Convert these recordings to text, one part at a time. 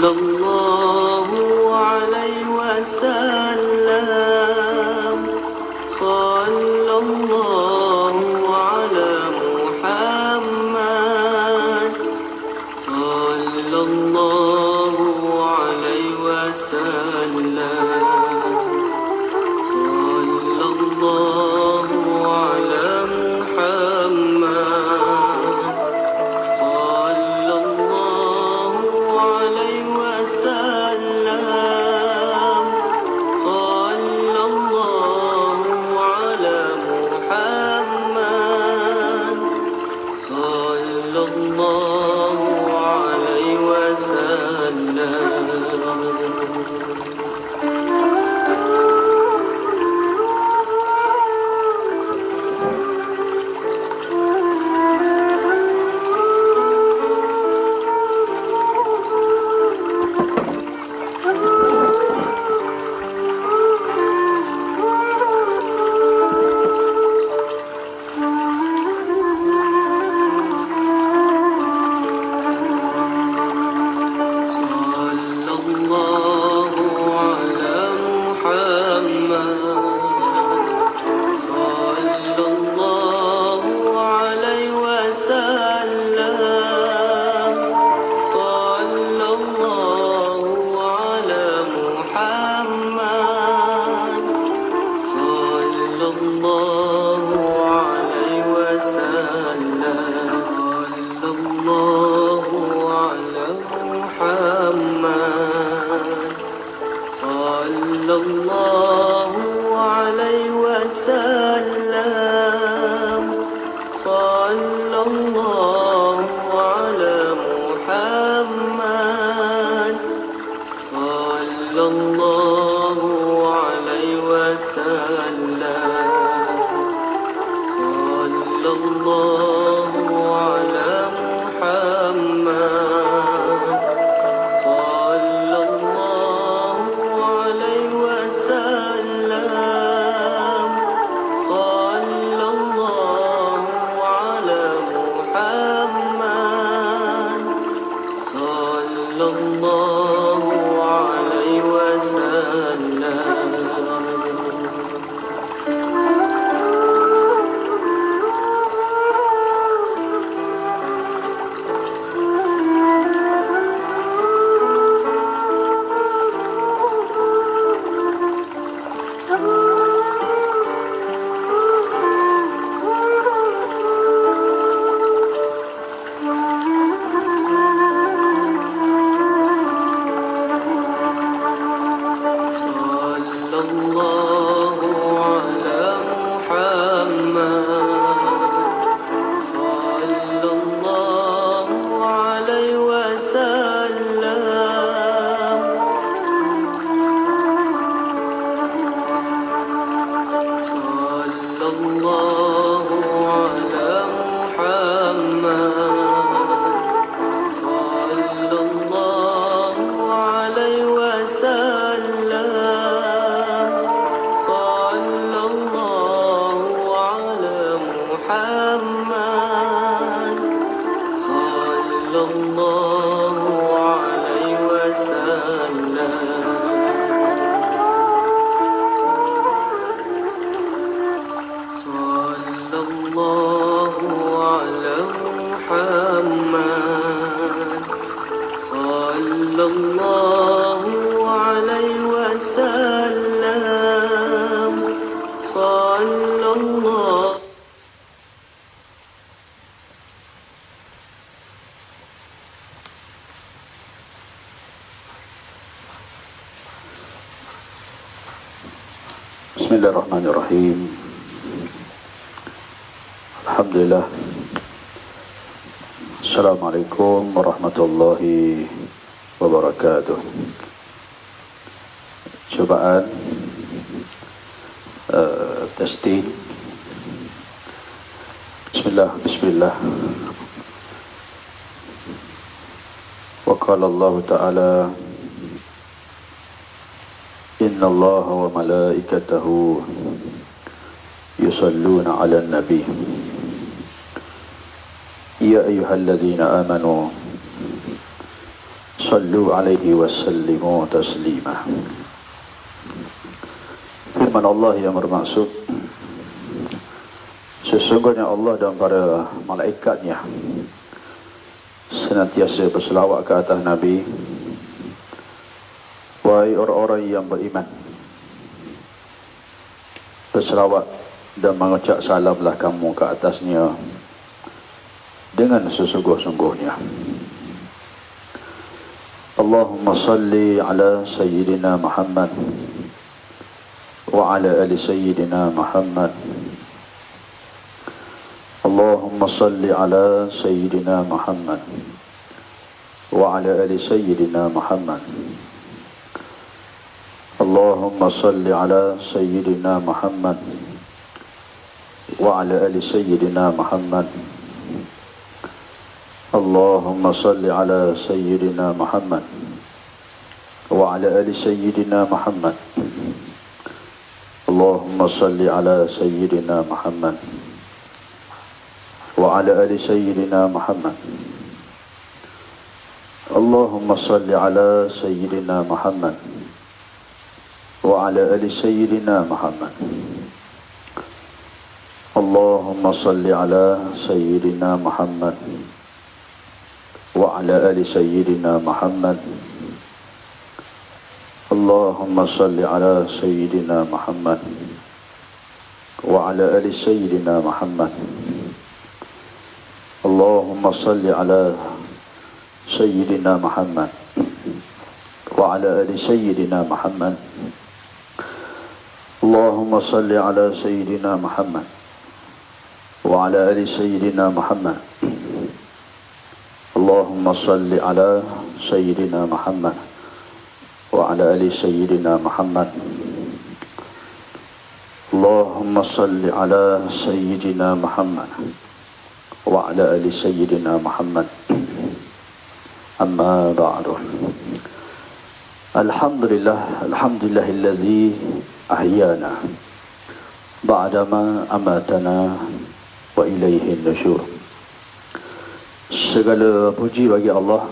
الله عليه وسلم. صلى الله على محمد. صلى الله عليه وسلم. صلى الله على محمد. صلى الله عليه وسلم. صلى الله على محمد. صلى الله عليه وسلم. Bismillahirrahmanirrahim. Alhamdulillah. Assalamualaikum warahmatullahi wabarakatuh. Cobaan testing. Bismillah. Wa qala Allah Ta'ala, Inna Allah wa malaikatahu yusalluna ala nabi. Ya ayyuhalladzina amanu Sallu alaihi wasallimu taslima. Firman Allah yang bermaksud, sesungguhnya Allah dan para malaikatnya senantiasa berselawat ke atas Nabi. Wahai orang-orang yang beriman, berselawat dan mengucap salamlah kamu ke atasnya dengan sesungguh-sungguhnya. Allahumma salli ala Sayyidina Muhammad wa ala ali Sayyidina Muhammad. Allahumma salli ala Sayyidina Muhammad wa ala ali Sayyidina Muhammad. Allahumma salli ala Sayyidina Muhammad wa ala ali Sayyidina Muhammad. Allahumma salli ala Sayyidina Muhammad wa ala ali Sayyidina Muhammad. Allahumma salli ala Sayyidina Muhammad wa ala ali Sayyidina Muhammad. Allahumma salli ala Sayyidina Muhammad wa ala ali Sayyidina Muhammad. Allahumma salli ala Sayyidina Muhammad wa ala ali Sayyidina Muhammad. Allahumma salli ala Sayyidina Muhammad wa ala ali Sayyidina Muhammad. Allahumma salli ala Sayyidina Muhammad wa ala ali Sayyidina Muhammad. Allahumma salli ala Sayyidina Muhammad wa ala ali Sayyidina Muhammad. Allahumma salli ala Sayyidina Muhammad wa ala ali Sayyidina Muhammad. Allahumma salli ala Sayyidina Muhammad wa ala ali Sayyidina Muhammad. Amma ba'du. Alhamdulillahilladzi ahyana ba'dama amatana wa ilaihin nusyur. Segala puji bagi Allah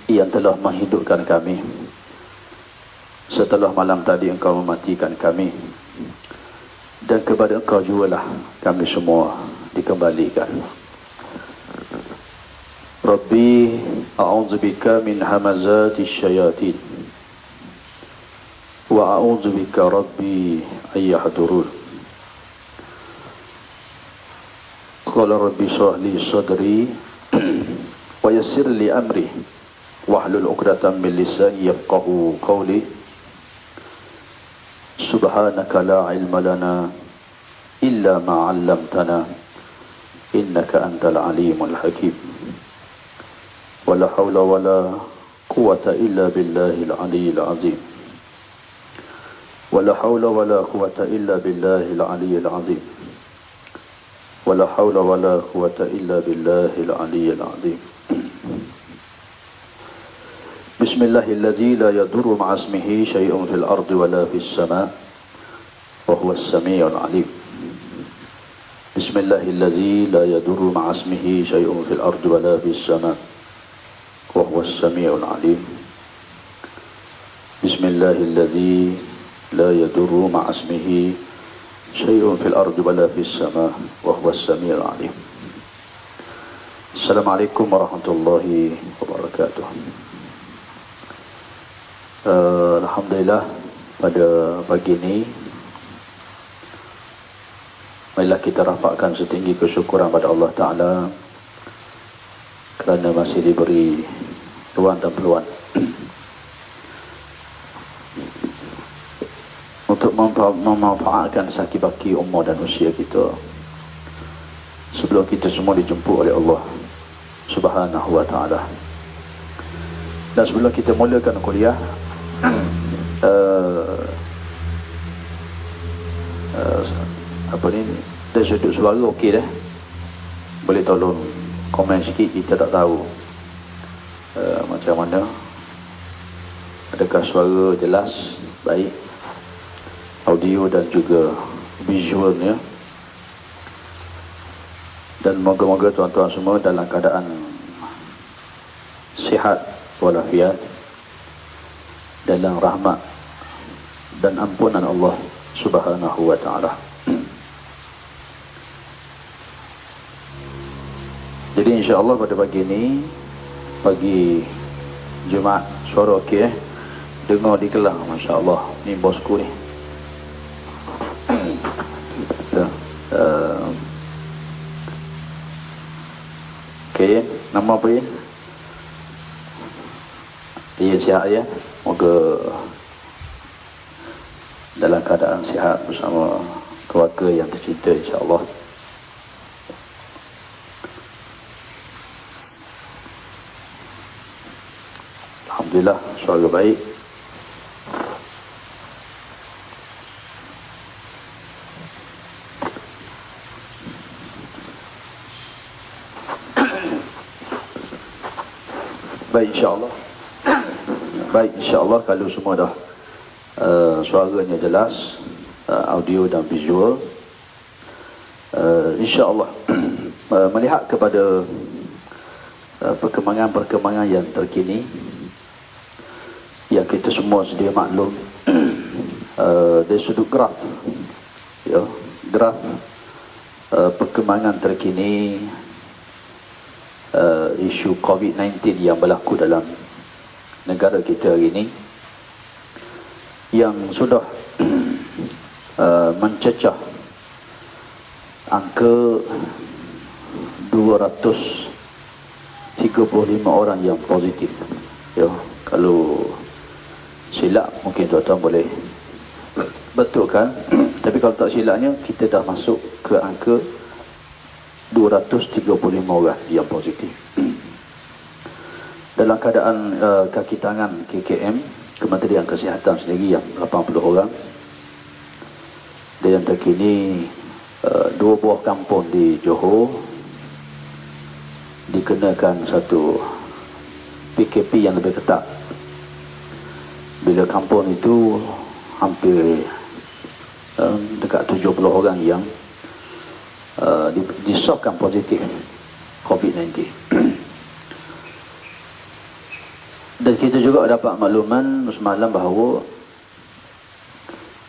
yang telah menghidupkan kami setelah malam tadi Engkau mematikan kami, dan kepada Engkau jugalah kami semua dikembalikan. Rabbi a'udzubika min hamazati syayatin wa a'udzubika Rabbi ayyahdurun. Qala Rabbi shrah li sadri wa yassir li amri wahlul 'uqdatam min lisani yafqahu qawli. Subhanaka la ilma lana illa ma 'allamtana innaka antal alimul hakim. Wala haula wala quwwata illa billahil aliyyil azim. Wala haula wala quwwata illa billahil aliyyil azim. Wala haula wala quwwata illa billahil aliyyil azim. Bismillahilladzi la yadurru ma'asmihi syai'un fil ardi wala fis sama' wa huwas samiul alim. Bismillahilladzi la yadurru ma'asmihi syai'un fil ardi wala fis sama' wa huwas samiul alim. Bismillahilladzi la yadurru ma'asmihi syai'un fil ardi wala fis sama' wa huwas samiul alim. Assalamualaikum warahmatullahi wabarakatuh. Alhamdulillah, pada pagi ini marilah kita rapatkan setinggi kesyukuran pada Allah Ta'ala kerana masih diberi ruang dan peluang untuk memanfaatkan saki-baki umur dan usia kita sebelum kita semua dijemput oleh Allah Subhanahu wa Ta'ala. Dan sebelum kita mulakan kuliah, apa ni, dari sudut suara okey dah, boleh tolong komen sikit, kita tak tahu macam mana, adakah suara jelas, baik, audio dan juga visualnya. Dan moga-moga tuan-tuan semua dalam keadaan sihat walafiat dalam rahmat dan ampunan Allah Subhanahu wa ta'ala. Jadi insya-Allah pada pagi ini, pagi Jumaat, suara okey dengar di Kelang, masya-Allah. Ni bosku ni. Okey, nama apa ya? Dia sihat ya. Moga dalam keadaan sihat bersama keluarga yang tercinta, insya-Allah. Alhamdulillah, suara baik. Baik, insya-Allah. Baik, insya-Allah kalau semua dah suaranya jelas, audio dan visual, insya-Allah melihat kepada perkembangan-perkembangan yang terkini yang kita semua sedia maklum, dari sudut graf, ya, graf perkembangan terkini, isu COVID-19 yang berlaku dalam negara kita hari ini, yang sudah mencecah angka 235 orang yang positif. Ya, kalau silap mungkin tuan-tuan boleh betulkan, tapi kalau tak silapnya kita dah masuk ke angka 235 orang yang positif. Dalam keadaan kaki tangan KKM, Kementerian Kesihatan sendiri, yang 80 orang. Dan yang terkini 2 buah kampung di Johor dikenakan satu PKP yang lebih ketat. Bila kampung itu hampir dekat 70 orang yang disahkan positif COVID-19. Dan kita juga dapat makluman semalam bahawa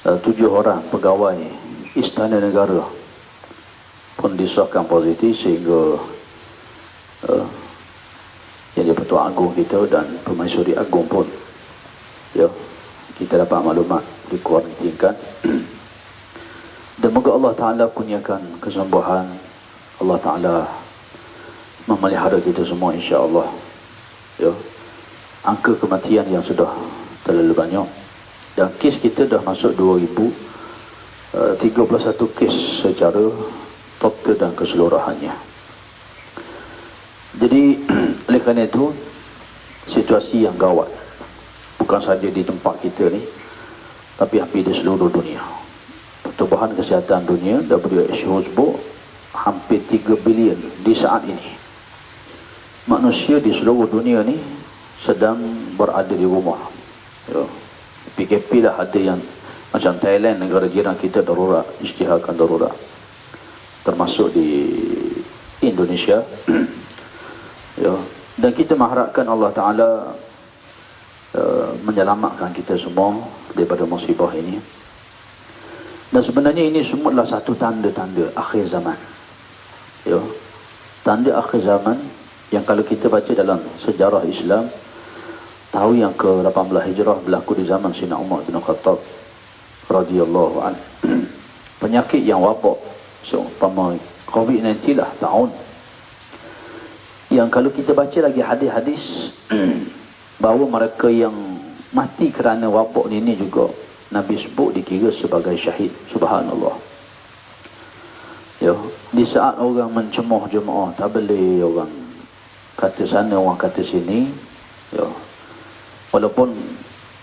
7 orang pegawai Istana Negara pun disahkan positif, sehingga yang di-Pertuan Agong kita dan Permaisuri Agong pun, ya, kita dapat maklumat dikuarantinkan. Dan moga Allah Ta'ala kurniakan kesembuhan, Allah Ta'ala memelihara kita semua, insya-Allah. Ya, angka kematian yang sudah terlalu banyak, dan kes kita dah masuk 2031 kes secara total dan keseluruhannya. Jadi oleh kerana itu, situasi yang gawat bukan saja di tempat kita ni, tapi hampir di seluruh dunia. Pertubuhan Kesihatan Dunia WHO sebut hampir 3 bilion di saat ini manusia di seluruh dunia ni sedang berada di rumah. Ya. PKP dah ada yang macam Thailand, negara jiran kita, darurat, isytiharkan darurat. Termasuk di Indonesia. Ya. Dan kita mengharapkan Allah Ta'ala menyelamatkan kita semua daripada musibah ini. Dan sebenarnya ini semua adalah satu tanda-tanda akhir zaman. Ya. Tanda akhir zaman yang kalau kita baca dalam sejarah Islam, tahu yang ke-18 Hijrah berlaku di zaman Sayyidina Umar bin Khattab radhiyallahu anhu. Penyakit yang wabak seumpama COVID-19 lah tahun, yang kalau kita baca lagi hadis-hadis bahawa mereka yang mati kerana wabak ini juga Nabi sebut dikira sebagai syahid. Subhanallah. Ya, di saat orang mencemoh jemaah tabligh, orang kata sana, orang kata sini, ya, walaupun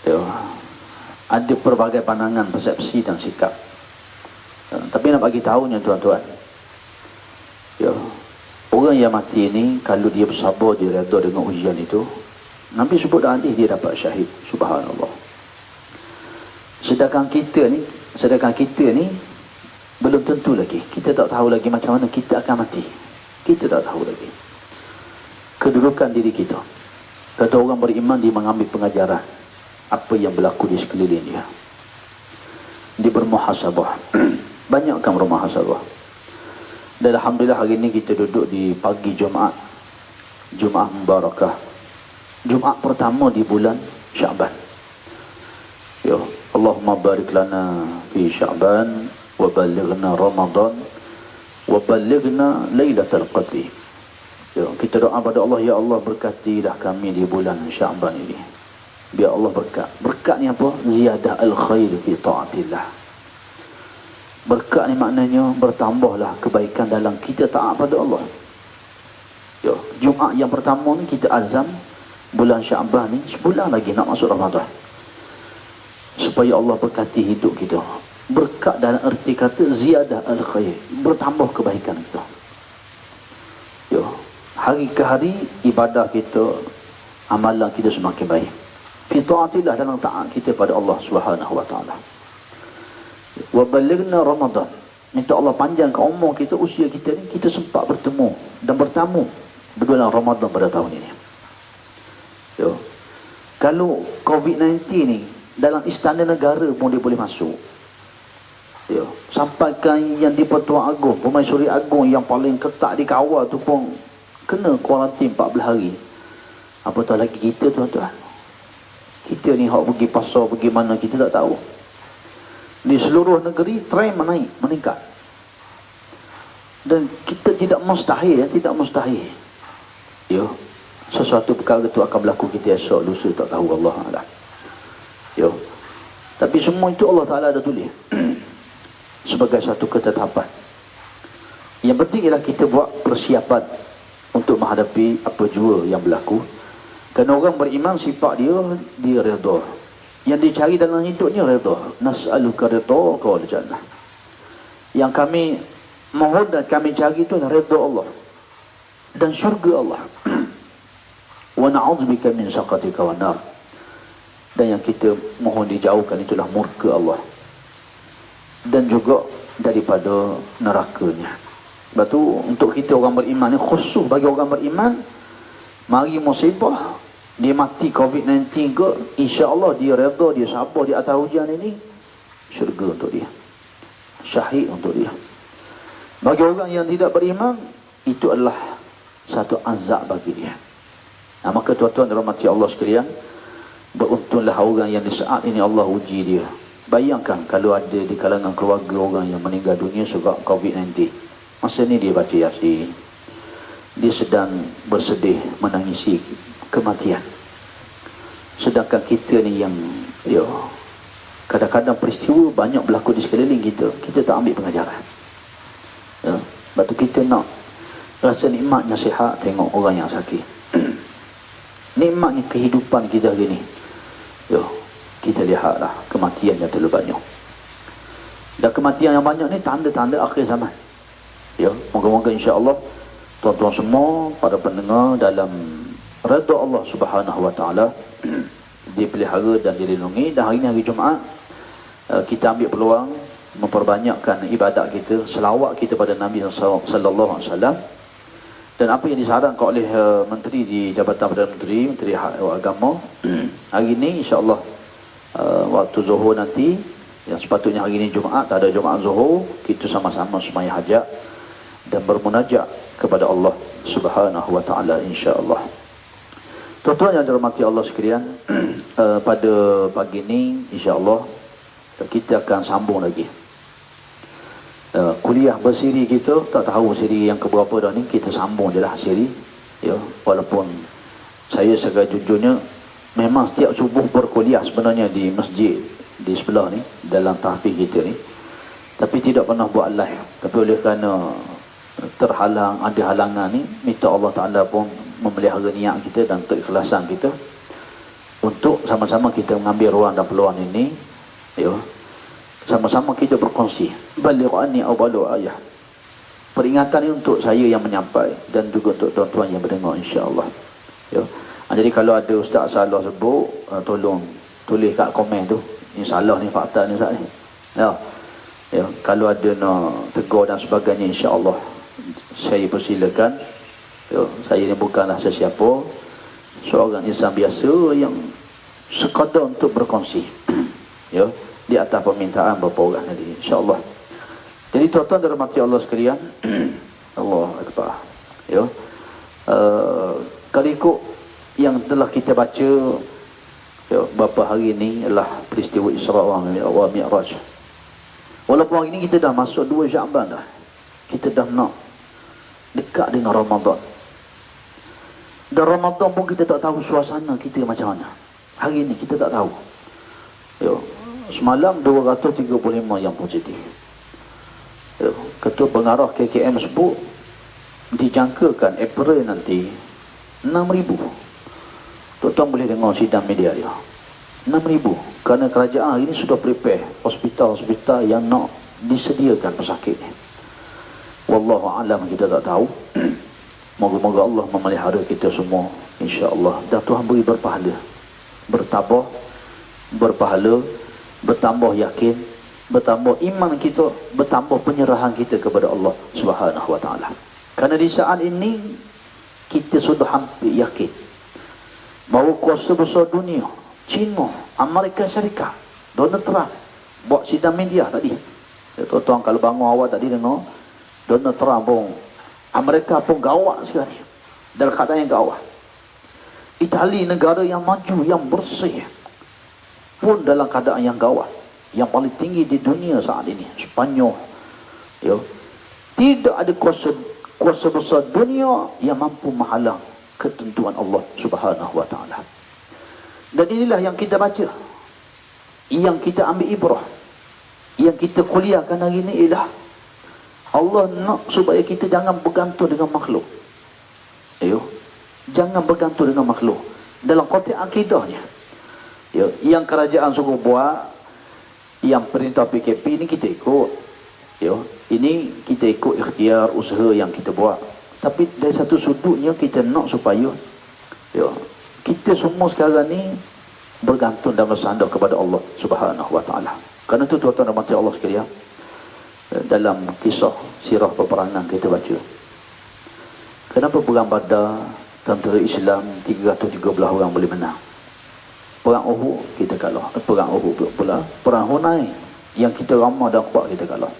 ya, ada pelbagai pandangan, persepsi dan sikap, ya, tapi nak bagi tahunya tuan-tuan, ya, orang yang mati ini kalau dia bersabar, dia redha dengan ujian itu, Nabi sebut nanti dia dapat syahid. Subhanallah. Sedangkan kita ni belum tentu lagi. Kita tak tahu lagi macam mana kita akan mati. Kita tak tahu lagi kedudukan diri kita. Kata orang beriman, dia mengambil pengajaran apa yang berlaku di sekeliling dia. Dia bermuhasabah. Banyakkan bermuhasabah. Dan alhamdulillah hari ini kita duduk di pagi Jumaat. Jumaat Mubarakah. Jumaat pertama di bulan Syaban. Ya, Allahumma barik lana fi Syaban wa balighna Ramadan wa balighna Lailatul Qadri. Ya, kita doa pada Allah, ya Allah berkatilah kami di bulan Syaban ini. Biar Allah berkat. Berkat ni apa? Ziyadah al-khair fi ta'atillah. Berkat ni maknanya bertambahlah kebaikan dalam kita taat pada Allah. Ya, Jumaat yang pertama ni kita azam bulan Syaban ni sebulan lagi nak masuk Ramadan. Supaya Allah berkati hidup kita. Berkat dalam erti kata ziyadah al-khair, bertambah kebaikan kita. Ya, hari ke hari ibadah kita, amalan kita semakin baik. Fi ta'atillah, dalam taat kita pada Allah Subhanahu wa taala. Wa balighna Ramadan. Minta Allah panjangkan umur kita, usia kita ni kita sempat bertemu dan bertamu berbulan Ramadan pada tahun ini. Ya. Kalau COVID-19 ni dalam istana negara pun dia boleh masuk. Ya, sampaikan yang di Pertuan Agong, Permaisuri Agong yang paling ketat dikawal tu pun kena kuarantin 14 hari. Apatah lagi kita, tuan-tuan. Kita ni hak pergi pasar, pergi mana kita tak tahu. Di seluruh negeri trend meningkat. Dan kita tidak mustahil, tidak mustahil. Ya, sesuatu perkara tu akan berlaku kita esok, lusa tak tahu, Allah Ta'ala. Ya. Tapi semua itu Allah Ta'ala ada tulis sebagai satu ketetapan. Yang penting ialah kita buat persiapan untuk menghadapi apa jua yang berlaku. Kerana orang beriman sifat dia redha. Yang dicari dalam hidupnya redha. Nas'aluka ridhaka wal jannah. Yang kami mohon dan kami cari itu adalah redha Allah dan syurga Allah. Wa na'udzubika min saqatika wan nar. Dan yang kita mohon dijauhkan itulah murka Allah dan juga daripada nerakanya. Sebab tu untuk kita orang beriman ni, khusus bagi orang beriman, mari musibah, dia mati COVID-19 ke, insya-Allah dia redha, dia sabar di atas hujan ini, syurga untuk dia, syahid untuk dia. Bagi orang yang tidak beriman, itu adalah satu azab bagi dia. Nah, maka tuan-tuan dirahmati Allah sekalian, beruntunglah orang yang di saat ini Allah uji dia. Bayangkan kalau ada di kalangan keluarga orang yang meninggal dunia sebab COVID-19. Masa ni dia baca Yasin, dia sedang bersedih menangisi kematian. Sedangkan kita ni yang kadang-kadang peristiwa banyak berlaku di sekeliling kita, kita tak ambil pengajaran. Ya, sebab tu kita nak rasa nikmatnya sihat tengok orang yang sakit. Nikmatnya kehidupan kita hari ni. Ya, kita lihatlah kematian yang terlalu banyak. Dan kematian yang banyak ni tanda-tanda akhir zaman. Ya, moga-moga insya-Allah tuan-tuan semua pada pendengar dalam redha Allah Subhanahu wa taala dipelihara dan dilindungi. Dan hari ini hari Jumaat, kita ambil peluang memperbanyakkan ibadat kita, selawat kita pada Nabi sallallahu alaihi wasallam. Dan apa yang disarankan oleh menteri di Jabatan Perdana Menteri Agama hari ini, insya-Allah waktu zuhur nanti, yang sepatutnya hari ini Jumaat, tak ada Jumaat zuhur, kita sama-sama sembahyang hajat dan bermunajat kepada Allah Subhanahu wa taala, insya-Allah. Tuan-tuan yang dirahmati Allah sekalian, pada pagi ini insya-Allah kita akan sambung lagi kuliah bersiri kita. Tak tahu siri yang keberapa dah ni, kita sambung je lah siri. Ya, walaupun saya secara jujurnya memang setiap subuh berkuliah sebenarnya di masjid di sebelah ni, dalam tahfiz kita ni, tapi tidak pernah buat live. Tapi oleh kerana terhalang, ada halangan ni, minta Allah Ta'ala pun memelihara niat kita dan keikhlasan kita untuk sama-sama kita mengambil ruang dan peluang ini. Ya, sama-sama kita berkongsi. Baligh anni aw baligh ayah. Peringatan ini untuk saya yang menyampai dan juga untuk tuan-tuan yang mendengar, insya-Allah. Ya. Jadi kalau ada ustaz salah sebut, tolong tulis kat komen tu. Ini salah ni, fakta ni ustaz ni. Ya. Ya, kalau ada nak tegur dan sebagainya, insya-Allah saya persilakan. Ya, saya ni bukanlah sesiapa. seorang insan biasa yang sekadar untuk berkongsi ya, di atas permintaan beberapa orang tadi, insya-Allah. Jadi tuan-tuan dan rahmati Allah sekalian, Allah Akbar. Ya. Kalau ikut yang telah kita baca ya, beberapa hari ini adalah peristiwa Isra wa Mi'raj. Walaupun hari ini kita dah masuk 2 Syaban dah. Kita dah nak dekat dengan Ramadan. Dan Ramadan pun kita tak tahu suasana kita macam mana. Hari ini kita tak tahu. Ya. Semalam 235 yang positif. Ya. Ketua Pengarah KKM sebut dijangkakan April nanti 6,000. Tuan-tuan boleh dengar sidang media dia. 6,000. Kerana kerajaan hari ini sudah prepare hospital-hospital yang nak disediakan pesakit ni. Wallahu a'lam, kita tak tahu. Moga-moga Allah memelihara kita semua, insya-Allah. Dan Tuhan beri berpahala, bertabah, berpahala, bertambah yakin, bertambah iman kita, bertambah penyerahan kita kepada Allah Subhanahu wa taala. Kerana di saat ini kita sudah hampir yakin bahawa kuasa besar dunia, China, Amerika Syarikat, Donald Trump buat sidang media tadi. Ya, tuan-tuan kalau bangun awal tadi dengar Donald Trump pun, Amerika pun gawat sekali, dalam keadaan yang gawat. Itali, negara yang maju, yang bersih, pun dalam keadaan yang gawat, yang paling tinggi di dunia saat ini. Spanyol, ya, tidak ada kuasa besar dunia yang mampu menghalang ketentuan Allah Subhanahu wa taala. Dan inilah yang kita baca, yang kita ambil ibrah, yang kita kuliahkan hari ini ialah Allah nak supaya kita jangan bergantung dengan makhluk. Ya, jangan bergantung dengan makhluk dalam konteks akidahnya. Ya, yang kerajaan suruh buat, yang perintah PKP ini kita ikut. Ya, ini kita ikut ikhtiar usaha yang kita buat. Tapi dari satu sudutnya kita nak supaya ya, kita semua sekarang ni bergantung dan bersandar kepada Allah Subhanahu wa taala. Kerana itu tuan-tuan dan puan Allah sekalian, dalam kisah sirah peperangan kita baca, kenapa perang Badar tentera Islam 313 orang boleh menang? Perang Uhud kita kalah. Perang Uhud pula, perang Hunain yang kita ramah dan kuat kita kalah.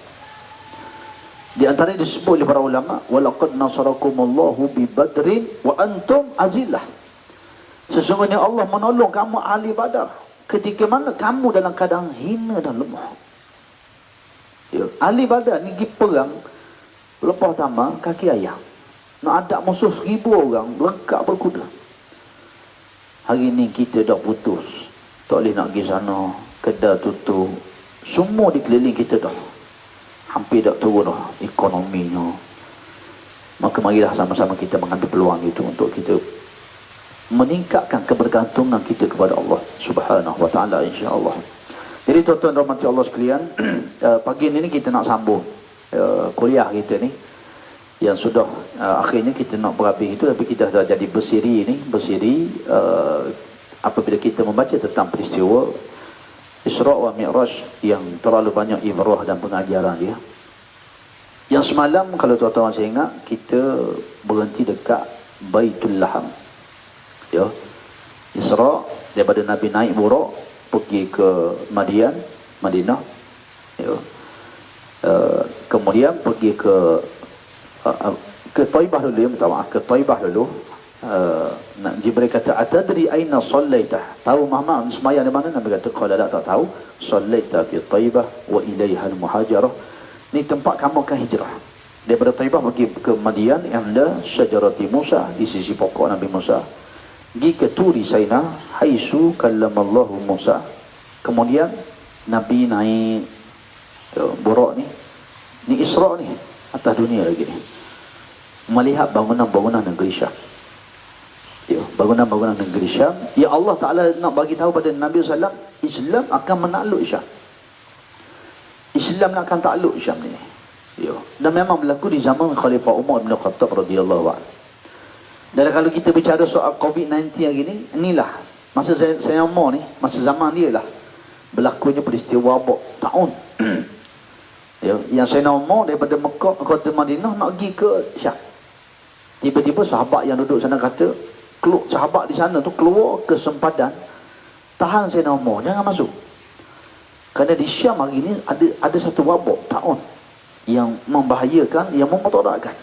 Di antara disebut oleh para ulama, walaqad nasarakumullahu bi badrin wa antum azillah. Sesungguhnya Allah menolong kamu ahli Badar ketika mana kamu dalam keadaan hina dan lemah. Ya, ahli Badar ni pergi perang lepas tama kaki ayam. Nak ada musuh 1,000 orang lengkap berkuda. Hari ni kita dah putus, tak boleh nak pergi sana, kedai tutup, semua dikeliling kita dah hampir dah turun dah ekonominya. Maka marilah sama-sama kita mengambil peluang itu untuk kita meningkatkan kebergantungan kita kepada Allah Subhanahu wa taala, insya-Allah. Jadi tuan-tuan dan rahmati Allah sekalian, pagi ini kita nak sambung kuliah kita ni yang sudah akhirnya kita nak berhabis itu, tapi kita dah jadi bersiri ni, apabila kita membaca tentang peristiwa Isra wa Mi'raj yang terlalu banyak ibrah dan pengajaran dia. Yang semalam kalau tuan-tuan masih ingat, kita berhenti dekat Baitul Laham. Ya. Isra daripada Nabi naik burak pergi ke Madinah, ya. Kemudian pergi ke Taibah dulu, minta maaf, ke Taibah dulu. Jibril kata, atadri aina sallaita? Tahu Muhammad sembahyang di mana? Nabi kata, qala la, tak tahu. Sallaita fi Taibah wa ilaiha al-muhajarah. Ni tempat kamu akan hijrah. Daripada Taibah pergi ke Madian yang ada syajarati Musa, di sisi pokok Nabi Musa. Pergi ke Turi Saina, haisu kallamallahu Musa. Kemudian Nabi naik burak ni. Ni Isra ni, atas dunia lagi ni. Melihat bangunan-bangunan negeri Syam. Ya, bangunan-bangunan negeri Syam. Ya, Allah Ta'ala nak bagi tahu pada Nabi SAW, Islam akan menakluk Syam. Islam akan takluk Syam ni. Ya. Dan memang berlaku di zaman Khalifah Umar bin Khattab radhiyallahu anhu. Dan kalau kita bicara soal COVID-19 hari ni, inilah masa saya Umar ni, masa zaman dia lah berlakunya peristiwa wabak taun. Ya, yang Sayyidina Umar daripada Mekah, kota Madinah nak pergi ke Syam. Tiba-tiba sahabat yang duduk sana kata, keluar, sahabat di sana tu keluar ke sempadan, tahan Sayyidina Umar, jangan masuk. Kerana di Syam hari ni ada satu wabak taun yang membahayakan, yang memudaratkan.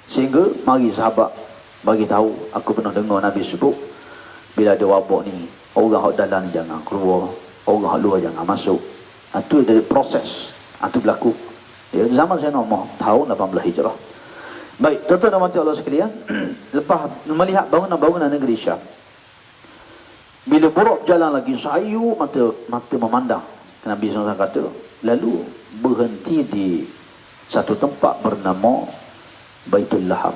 Sehingga mari sahabat bagi tahu, aku pernah dengar Nabi sebut, bila ada wabak ni, orang hak dalam ni jangan keluar, orang hak luar jangan masuk. Itu dari proses, itu berlaku. Ya, zaman Sayyidina Umar, tahun 18 Hijrah. Baik, tuan-tuan dan puan Allah sekalian, lepas melihat bangunan-bangunan negeri Syam, bila Buraq jalan lagi, sayu mata memandang. Nabi SAW kata, lalu berhenti di satu tempat bernama Baitul Lahab.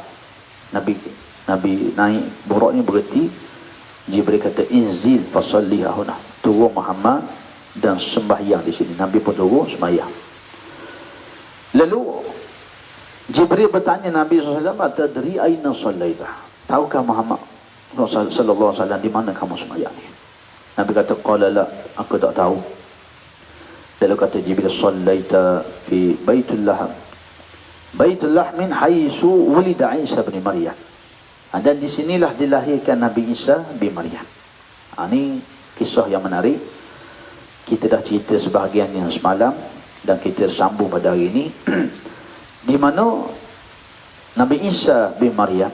Nabi naik Buraq ni berhenti. Jibril kata, inzil fasalli hahuna, turun Muhammad dan sembahyang di sini. Nabi pun turun sembahyang. Lalu Jibril bertanya Nabi SAW, tadri aina sallaita, tahukah Muhammad sallallahu alaihi wasallam di mana kamu sembahyang ni? Nabi kata, qala la, aku tak tahu. Lalu kata Jibril, sallaita fi Baitul Lahab. Baitul Lahab min haitsu wulida Isa bin Maryam. Dan di sinilah dilahirkan Nabi Isa bin Maryam. Ini kisah yang menarik. Kita dah cerita sebahagian yang semalam dan kita sambung pada hari ini. Di mana Nabi Isa bin Maryam,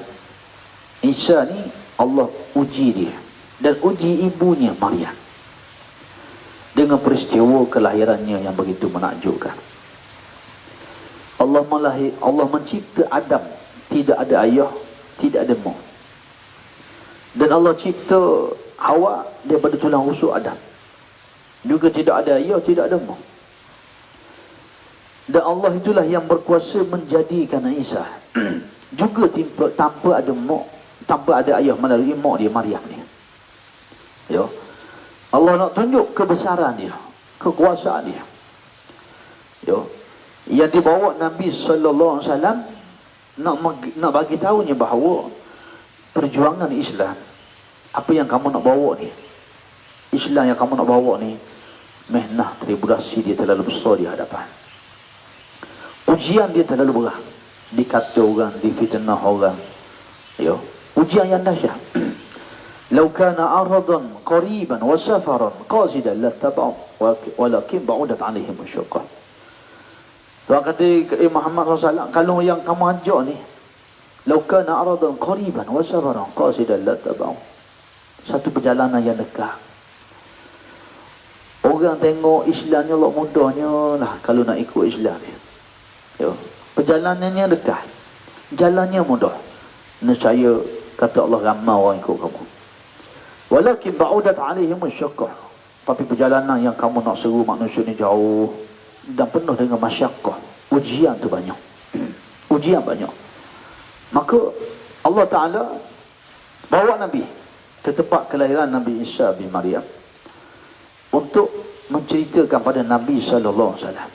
Isa ni Allah uji dia dan uji ibunya Maryam dengan peristiwa kelahirannya yang begitu menakjubkan. Allah mencipta Adam, tidak ada ayah, tidak ada mak. Dan Allah cipta Hawa daripada tulang rusuk Adam, juga tidak ada ayah, tidak ada mak. Dan Allah itulah yang berkuasa menjadikan Isa juga tanpa ada mak, tanpa ada ayah, melalui mak dia Maryam ni. Ya, Allah nak tunjuk kebesaran dia, kekuasaan dia. Ya, yang dibawa Nabi sallallahu alaihi wasallam nak bagi tahunya bahawa perjuangan Islam, apa yang kamu nak bawa ni, Islam yang kamu nak bawa ni, mehnah tribulasi dia terlalu besar di hadapan. Ujian dia terlalu berat, dikata orang, difitnah orang. Ya, ujian yang dahsyat. Lau kana aradan qariban wa safaran qasidan lattaba'u walakin ba'udat 'alaihim asy-syaqqa. Tuan kata Muhammad SAW, kalau yang kamu ajak ni, lau kana aradan qariban wa safaran qasidan lattaba'u, satu perjalanan yang dekat. Orang tengok Islam ni Allah mudahnya lah kalau nak ikut Islam ni. Ya, perjalanannya dekat, jalannya mudah. Nescaya kata Allah ramai orang ikut kamu. Walakin ba'udat 'alaihim asy-syaqqa, tapi perjalanan yang kamu nak seru manusia ni jauh dan penuh dengan masyaqqah. Ujian tu banyak. Ujian banyak. Maka Allah Ta'ala bawa Nabi ke tempat kelahiran Nabi Isa bin Maryam untuk menceritakan pada Nabi sallallahu alaihi wasallam,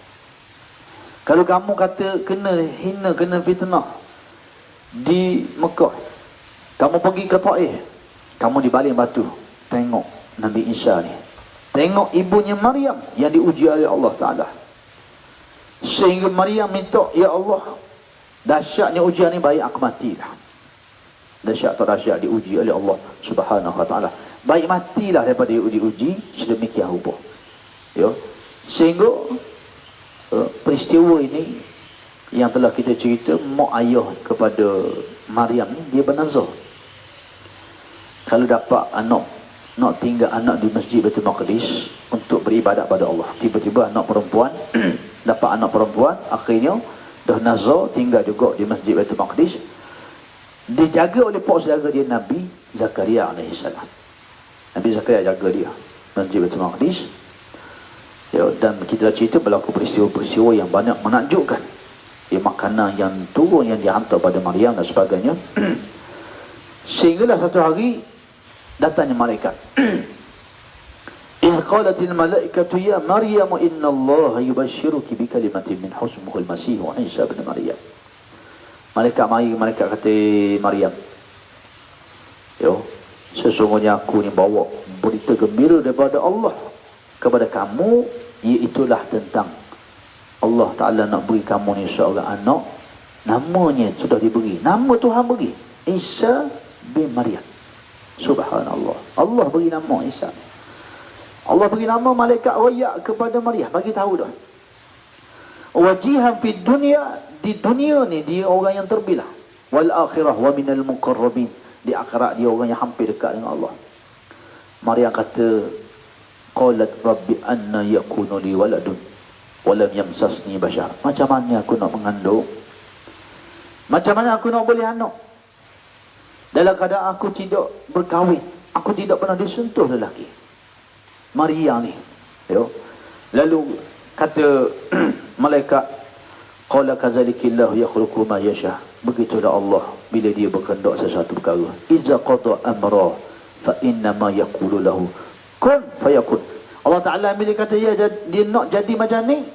kalau kamu kata kena hina, kena fitnah di Mekah, kamu pergi ke Taif, kamu di balik batu, tengok Nabi Isa ni, tengok ibunya Maryam yang diuji oleh Allah Ta'ala. Sehingga Maryam minta, ya Allah, dahsyatnya ujian ni, baik aku matilah. Dahsyat atau dahsyat diuji oleh Allah Subhanahu Wa Ta'ala, baik matilah daripada diuji sedemikian rupa. Ya, sehingga peristiwa ini yang telah kita cerita, mak ayah kepada Maryam ni, dia bernazar kalau dapat anak, nak tinggal anak di Masjid Baitul Maqdis untuk beribadat pada Allah. Tiba-tiba anak perempuan dapat anak perempuan, akhirnya dah nazar tinggal juga di Masjid Baitul Maqdis, dijaga oleh pak saudara dia Nabi Zakaria alaihissalam. Nabi Zakaria jaga dia Masjid Baitul Maqdis. Ya, dan kita dah cerita berlaku peristiwa-peristiwa yang banyak menakjubkan. Ya, makanan yang turun yang dihantar pada Maryam dan sebagainya. Sehinggalah satu hari datangnya malaikat. إذ قالت الملائكة يا مريم إن الله يبشرك بكلمة من اسمه المسيح عيسى بن مريم. Malaikat kata Maryam, yo, sesungguhnya aku ni bawa berita gembira daripada Allah kepada kamu, iaitulah tentang Allah Ta'ala nak beri kamu ni seorang anak, namanya sudah diberi, nama Tuhan beri, Isa bin Maryam. Subhanallah. Allah beri nama Isa. Allah beri nama malaikat royak kepada Maryam, bagi tahu dah. Wajihan fid dunya, di dunia ni dia orang yang terbilang. Wal akhirah wa minal muqarrabin, di akhirat dia orang yang hampir dekat dengan Allah. Maryam kata, qalat rabbi anna yakunu li waladun wa lam yamsasni bashar. Macam mana aku nak mengandung? Macam mana aku nak boleh anak? Dalam keadaan aku tidak berkahwin, aku tidak pernah disentuh lelaki. Maria ni, yo. Lalu kata malaikat, qala kadzalikillahu yakhluqu ma yasha. Begitulah Allah bila dia berkehendak sesuatu perkara. Iza qada amra fa inna ma yaqulu lahu kun fayakun. Allah Taala bila kata dia nak jadi macam ni,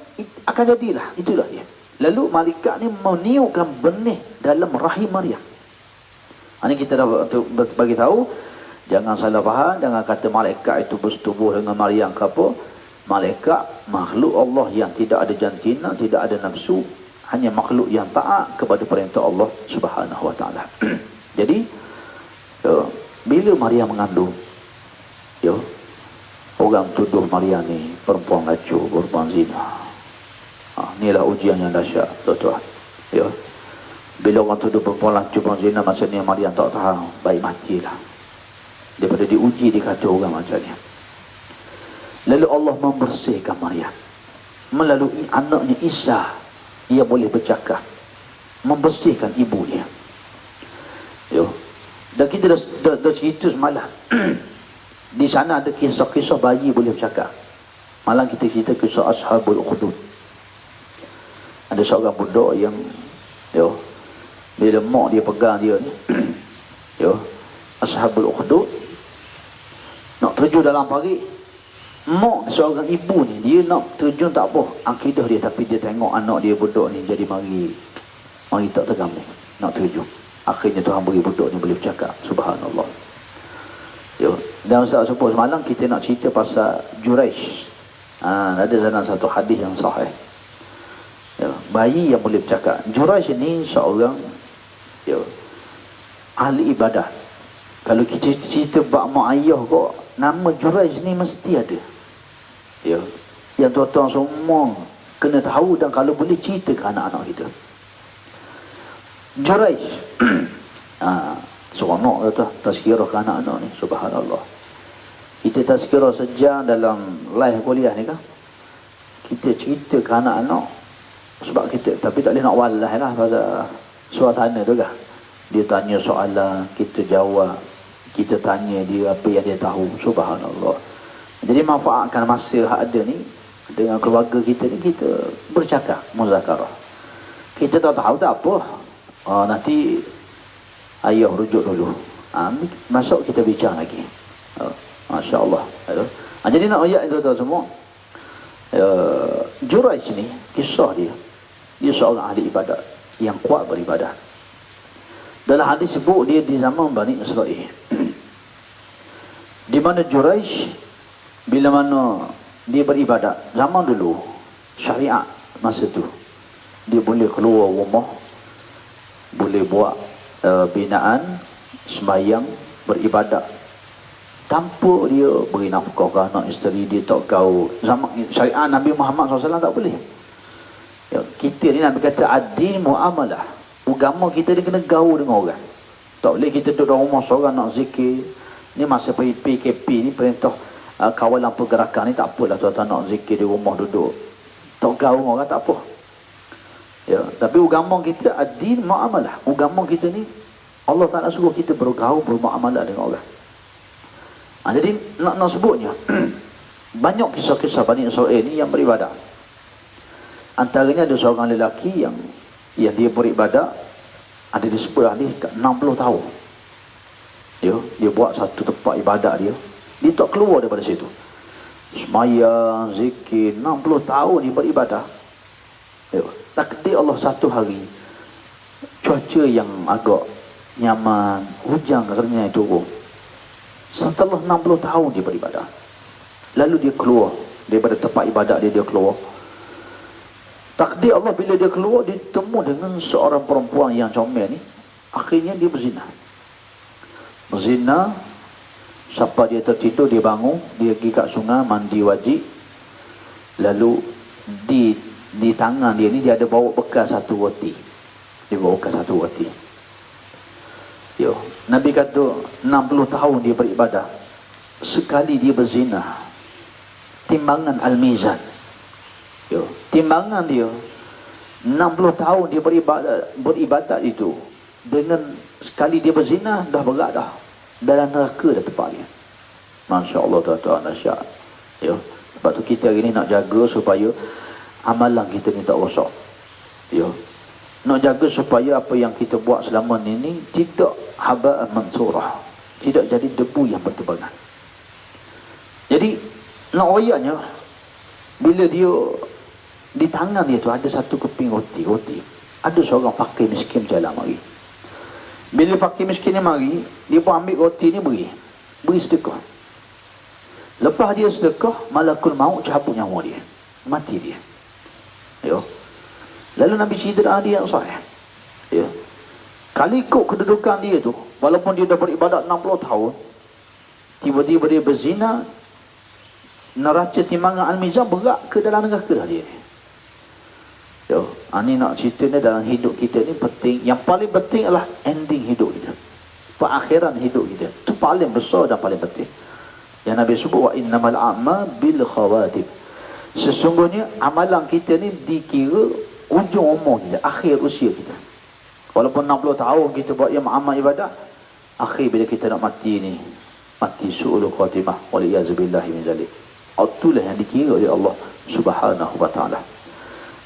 akan jadilah. Itulah dia. Lalu malaikat ni meniupkan benih dalam rahim Maryam. Ini kita dah bagi tahu, jangan salah faham, jangan kata malaikat itu bersetubuh dengan Maryam ke apa. Malaikat makhluk Allah yang tidak ada jantina, tidak ada nafsu, hanya makhluk yang taat kepada perintah Allah Subhanahu wa taala. Jadi bila Maryam mengandung, orang tuduh Maryam ni perempuan lacur, perempuan zina. Inilah ujian yang dahsyat, tuan-tuan. Bila orang tuduh perempuan lacur, perempuan zina, maksudnya Maryam tak tahu, baik matilah daripada diuji dikata orang macam ni. Lalu Allah membersihkan Maryam melalui anaknya Isa. Ia boleh bercakap, membersihkan ibu dia. Dan kita dah cerita semalam. Di sana ada kisah-kisah bayi boleh bercakap. Malam kita cerita kisah Ashabul Ukhdud. Ada seorang budak yang bila mak dia pegang dia ni, Ashabul Ukhdud, nak terjun dalam parit. Mak seorang ibu ni, dia nak terjun tak apa akidah dia, tapi dia tengok anak dia budak ni jadi mari tak tegam ni, nak terjun. Akhirnya Tuhan beri budak ni boleh bercakap. Subhanallah. Dan Ustaz sebut semalam kita nak cerita pasal Juraish. Ada dalam satu hadis yang sahih, bayi yang boleh bercakap. Juraish ni seorang ahli ibadah. Kalau kita cerita bab mak ayah kok, nama Juraish ni mesti ada. Yang tuan-tuan semua kena tahu, dan kalau boleh cerita ke anak-anak kita. Juraish seronok tu tazkirah ke anak-anak ni. Subhanallah. Kita tazkirah sejam dalam live kuliah ni kan, kita cerita ke anak-anak sebab kita, tapi tak boleh nak walah lah pasal suasana tu kan. Dia tanya soalan, kita jawab, kita tanya dia apa yang dia tahu. Subhanallah. Jadi manfaatkan masa yang ada ni dengan keluarga kita ni, kita bercakap, muzakarah. Kita tak tahu tak apa, nanti ayah rujuk dulu, masuk kita bincang lagi. Masya Allah. Jadi nak ayat itu tuan semua, Juraish ni kisah dia seorang ahli ibadat yang kuat beribadah. Dalam hadis sebut dia di zaman Bani Israel, di mana Juraish bila mana dia beribadat zaman dulu, syariat masa tu, dia boleh keluar rumah, boleh buat binaan, sembahyang, beribadat tanpa dia beri nafkah ke anak isteri dia, tak kau. Zaman syariat Nabi Muhammad SAW tak boleh. Kita ni Nabi kata ad-din muamalah, agama kita ni kena gaul dengan orang. Tak boleh kita duduk dalam rumah seorang nak zikir. Ni masa PKP ni, perintah kawalan pergerakan ni, tak apalah tuan-tuan nak zikir di rumah duduk, tak gaul dengan orang, tak apa. Tapi agama kita ad-din muamalah. Agama kita ni Allah Ta'ala suruh kita bergaul, bermuamalah dengan orang. Jadi nak sebutnya banyak kisah-kisah Bani Israel ni yang beribadah. Antaranya ada seorang lelaki yang dia beribadah, ada disebut hadis 60 tahun. Dia buat satu tempat ibadat dia tak keluar daripada situ. Sembahyang, zikir, 60 tahun dia beribadah. Takdir Allah satu hari cuaca yang agak nyaman, hujan katanya turun. Setelah 60 tahun dia beribadah, lalu dia keluar daripada tempat ibadat dia keluar. Takdir Allah bila dia keluar, dia temu dengan seorang perempuan yang comel ni. Akhirnya dia berzina. zina, siapa dia tertidur, dia bangun, dia pergi kat sungai, mandi wajib. Lalu di tangan dia ni, dia ada bawa bekas satu roti. Dia bawa bekas satu roti. Yo, Nabi kata 60 tahun dia beribadah, sekali dia berzina, timbangan al-mizan. Yo, timbangan dia 60 tahun dia beribadat itu, dengan sekali dia berzina dah berat dah. Dalam neraka dah tempat dia. Masya Allah, tuan-tuan, dahsyat. Yo, sebab tu kita hari ni nak jaga supaya amalan kita ni tak rosak. Yo, nak jaga supaya apa yang kita buat selama ni tidak haba'an mansurah, tidak jadi debu yang bertebangan. Jadi nak royaknya, bila dia di tangan dia tu ada satu keping roti, ada seorang fakir miskin jalan mari. Bila fakir miskin ni mari, dia pun ambil roti ni beri sedekah. Lepas dia sedekah, malakul maut cabut nyawa dia, mati dia. Yo. Lalu Nabi cerita dia yang sahih. Ya. Kalau ikut kedudukan dia tu, walaupun dia dah beribadat 60 tahun, tiba-tiba dia berzina, neraca timbangan al-mizan berat ke dalam neraka dah dia. Yo, ini nak cerita ni dalam hidup kita ni penting. Yang paling penting adalah ending hidup kita, perakhiran hidup kita. Itu paling besar dan paling penting. Yang Nabi sebut, wa innamal a'ma bil khawatim. Sesungguhnya amalan kita ni dikira ujung umur kita, akhir usia kita. Walaupun 60 tahun kita buat yang amal ibadah, akhir bila kita nak mati ni, mati su'ul khatimah, waliyazubillahi min zalik. Itulah yang dikira oleh Allah Subhanahu wa ta'ala.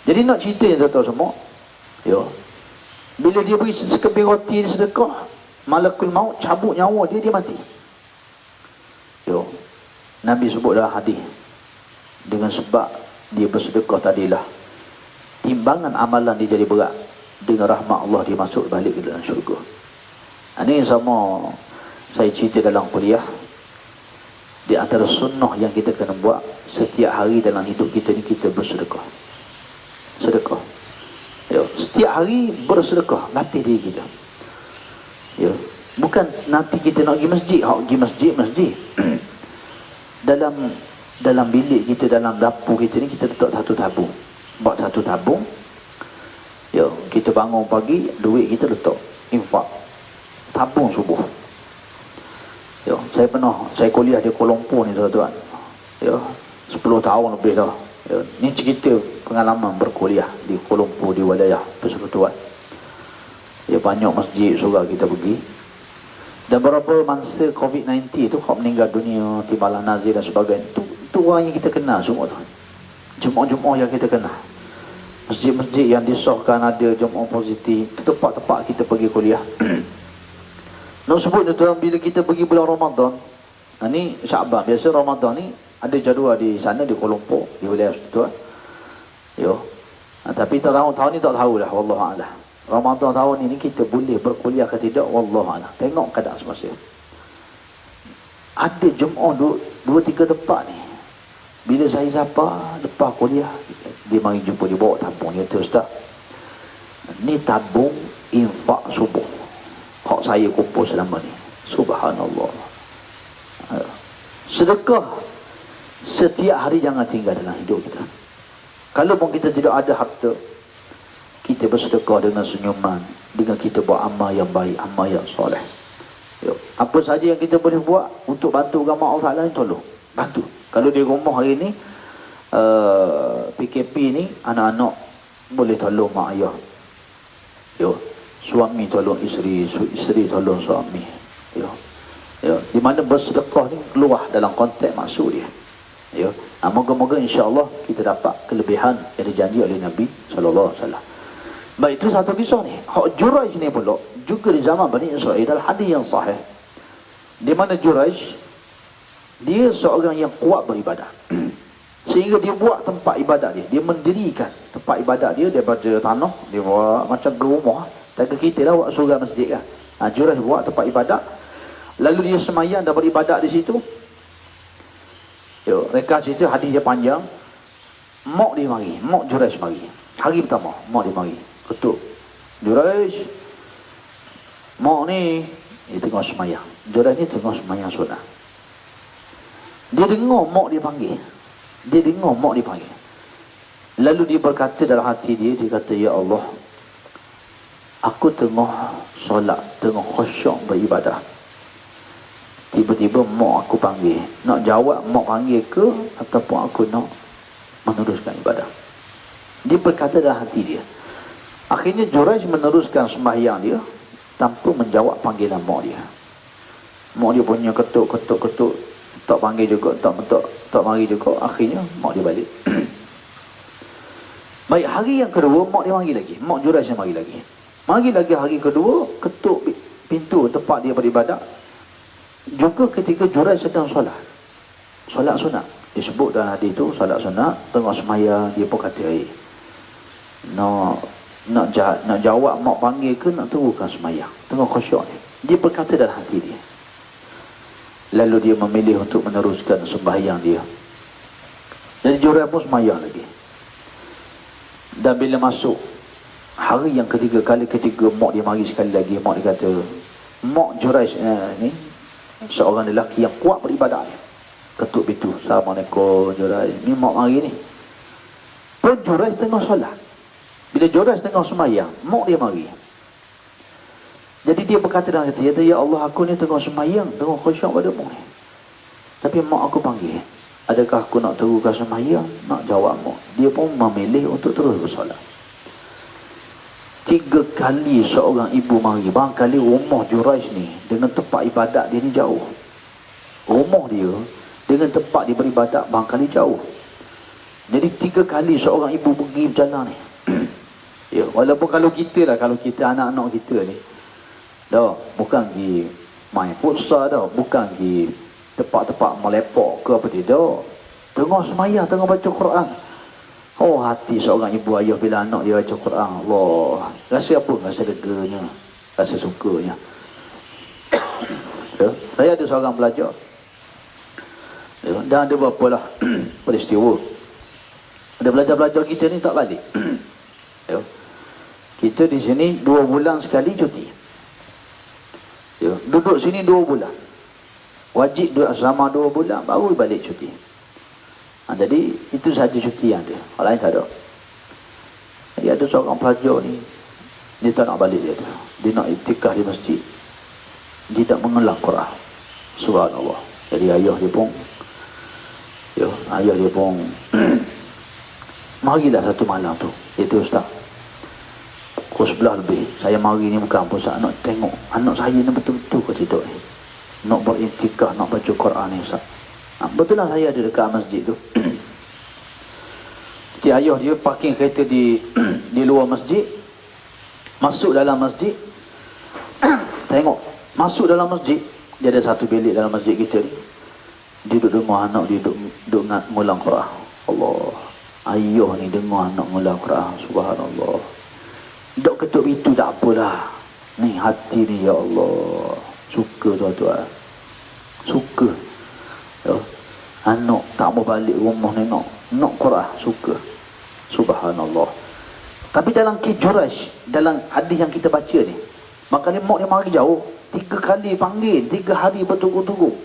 Jadi nak cerita yang tuan-tuan semua, yo, bila dia beri sekeping roti ni sedekah, malakul maut cabut nyawa dia, dia mati. Yo, Nabi sebut dalam hadis, dengan sebab dia bersedekah tadilah, timbangan amalan dia jadi berat, dengan rahmat Allah dia masuk balik ke dalam syurga. Ini sama saya cerita dalam kuliah. Di antara sunnah yang kita kena buat setiap hari dalam hidup kita ni, kita bersedekah. Sedekah. Ya, setiap hari bersedekah, latih diri kita. Ya, bukan nanti kita nak pergi masjid, masjid. dalam bilik kita, dalam dapur kita ni, kita letak satu tabung. Buat satu tabung. Ya, kita bangun pagi, duit kita letak infak. Tabung subuh. Ya, saya kuliah di Kuala Lumpur ni, tuan-tuan. Ya, 10 tahun lebih dah. Ya, ni cerita pengalaman berkuliah di Kuala Lumpur, di wilayah persekutuan. Ya, banyak masjid surau kita pergi. Dan beberapa masa COVID-19 tu, orang meninggal dunia, timbalan nazir dan sebagainya, tu orang yang kita kenal semua tu. Jemaah-jemaah yang kita kenal. Masjid-masjid yang disahkan ada jemaah positif, tu tempat-tempat kita pergi kuliah. Nak sebut tu, bila kita pergi bulan Ramadan, ni Syaban, biasa Ramadan ni ada jadual di sana, di Kuala Lumpur, di wilayah situ. Yo. Tapi tak tahu, tahun ni tak tahulah, wallahualam. Ramadan tahun ini kita boleh berkuliah ke tidak, wallahualam. Tengok keadaan semasa. Ada jemaah 2-3 tempat ni. Bila saya sapa lepas kuliah, dia mari jumpa, dia bawa tabung dia, kata, Ustaz, ni tabung infak subuh hak saya kumpul selama ni. Subhanallah. Sedekah setiap hari jangan tinggal dalam hidup kita. Kalau pun kita tidak ada harta, kita bersedekah dengan senyuman, dengan kita buat amal yang baik, amal yang soleh. Apa saja yang kita boleh buat untuk bantu agama Allah Ta'ala ni, tolong bantu. Kalau di rumah hari ni PKP ni, anak-anak boleh tolong mak ayah. Suami tolong isteri, isteri tolong suami. Di mana bersedekah ni keluar dalam konteks maksud dia. Moga-moga insya-Allah kita dapat kelebihan yang dijanji oleh Nabi sallallahu alaihi wasallam. Baik, itu satu kisah ni. Hak Juraij ni pula juga di zaman Bani Israel, dalam hadis yang sahih, di mana Juraij dia seorang yang kuat beribadah. Sehingga dia buat tempat ibadat dia, dia mendirikan tempat ibadat dia daripada tanah, dia buat macam rumah. Tak kita lah buat surau masjid kan. Juraij buat tempat ibadat, lalu dia semayang dan beribadat di situ. Mereka cerita hadis dia panjang. Mak dia mari, mak Juraij mari. Hari pertama, mak dia mari, ketuk, Juraij, mak ni, dia tengah semayang. Jurais ni tengah sembahyang sunat. Dia dengar mak dia panggil. Dia dengar mak dia panggil. Lalu dia berkata dalam hati dia, dia kata, ya Allah, aku tengah solat, tengah khusyuk beribadah. Tiba-tiba mak aku panggil. Nak jawab mak panggil ke ataupun aku nak meneruskan ibadah? Dia berkata dalam hati dia. Akhirnya Jurais meneruskan sembahyang dia tanpa menjawab panggilan mak dia. Mak dia punya ketuk, tak panggil juga, tak mari juga. Akhirnya mak dia balik. Baik, hari yang kedua mak dia mari lagi. Mak Jurais yang mari lagi. Mari lagi hari kedua, ketuk pintu tempat dia beribadah. Juga ketika Jurais sedang solat sunat. Disebut dalam hadis itu solat sunat, tengah semaya dia pun kata, nak jawab mak panggil ke nak teruskan semaya, tengah khusyuk ni. Dia berkata dalam hati dia. Lalu dia memilih untuk meneruskan sembahyang dia. Jadi Jurais pun sembahyang lagi. Dan bila masuk hari yang ketiga, kali ketiga mak dia mari sekali lagi. Mak dia kata, mak Jurais ni seorang lelaki yang kuat beribadah ni. Ketuk pintu, Assalamualaikum Jurais, ni mak mari ni. Pun Jurais tengah solat. Bila Jurais tengah sembahyang, mak dia mari. Jadi dia berkata dalam hati, ya Allah, aku ni tengah sembahyang, tengah khusyuk pada mak ni. Tapi mak aku panggil, adakah aku nak teruskan sembahyang, nak jawab mak? Dia pun memilih untuk terus bersolat. 3 kali seorang ibu mari. Barangkali rumah Jurais ni dengan tempat ibadat dia ni jauh. Rumah dia dengan tempat dia beribadat barangkali jauh. Jadi 3 kali seorang ibu pergi berjalan ni. Ya, walaupun kalau kita anak-anak kita ni dah bukan pergi main futsal dah, bukan pergi tempat-tempat melepak ke apa tidak. Tengah sembahyang, tengah baca Quran. Oh, hati seorang ibu ayah bila anak dia baca Quran, Allah, rasa apa? Rasa leganya, rasa sukanya. Ya, saya ada seorang pelajar. Ya, dan ada berapa lah peristiwa. Ada pelajar-pelajar kita ni tak balik. Ya. Kita di sini 2 bulan sekali cuti. Ya, duduk sini 2 bulan. Wajib duduk asrama 2 bulan, baru balik cuti. Jadi itu saja cuti yang dia. Hal lain tak ada. Jadi ada seorang pelajar ni, dia tak nak balik dia tu. Dia nak iktikaf di masjid. Dia tak mengulang Quran. Subhanallah. Jadi ayah dia pun marilah satu malam tu. Itu Ustaz, pukul 11 lebih, saya mari ni bukan apa, Ustaz, nak tengok anak saya ni betul-betul ke tidak ni, nak beriktikaf, nak baca Quran ni, Ustaz. Betul lah, saya ada dekat masjid tu. Jadi ayah dia parking kereta di luar masjid, masuk dalam masjid. Tengok, masuk dalam masjid, dia ada satu bilik dalam masjid kita ni. Dia duduk dengar anak dia duduk ngulang Quran. Allah, ayah ni dengar anak ngulang Quran. Subhanallah. Dok ketuk itu tak apalah. Ni hati ni, ya Allah, suka tuan-tuan. Suka. Ya. Anak tak mau balik rumah ni, nak Quran, suka. Subhanallah. Tapi dalam Jurais, dalam hadis yang kita baca ni, maknanya mak dia mari jauh, 3 kali panggil, 3 hari berturut-turut,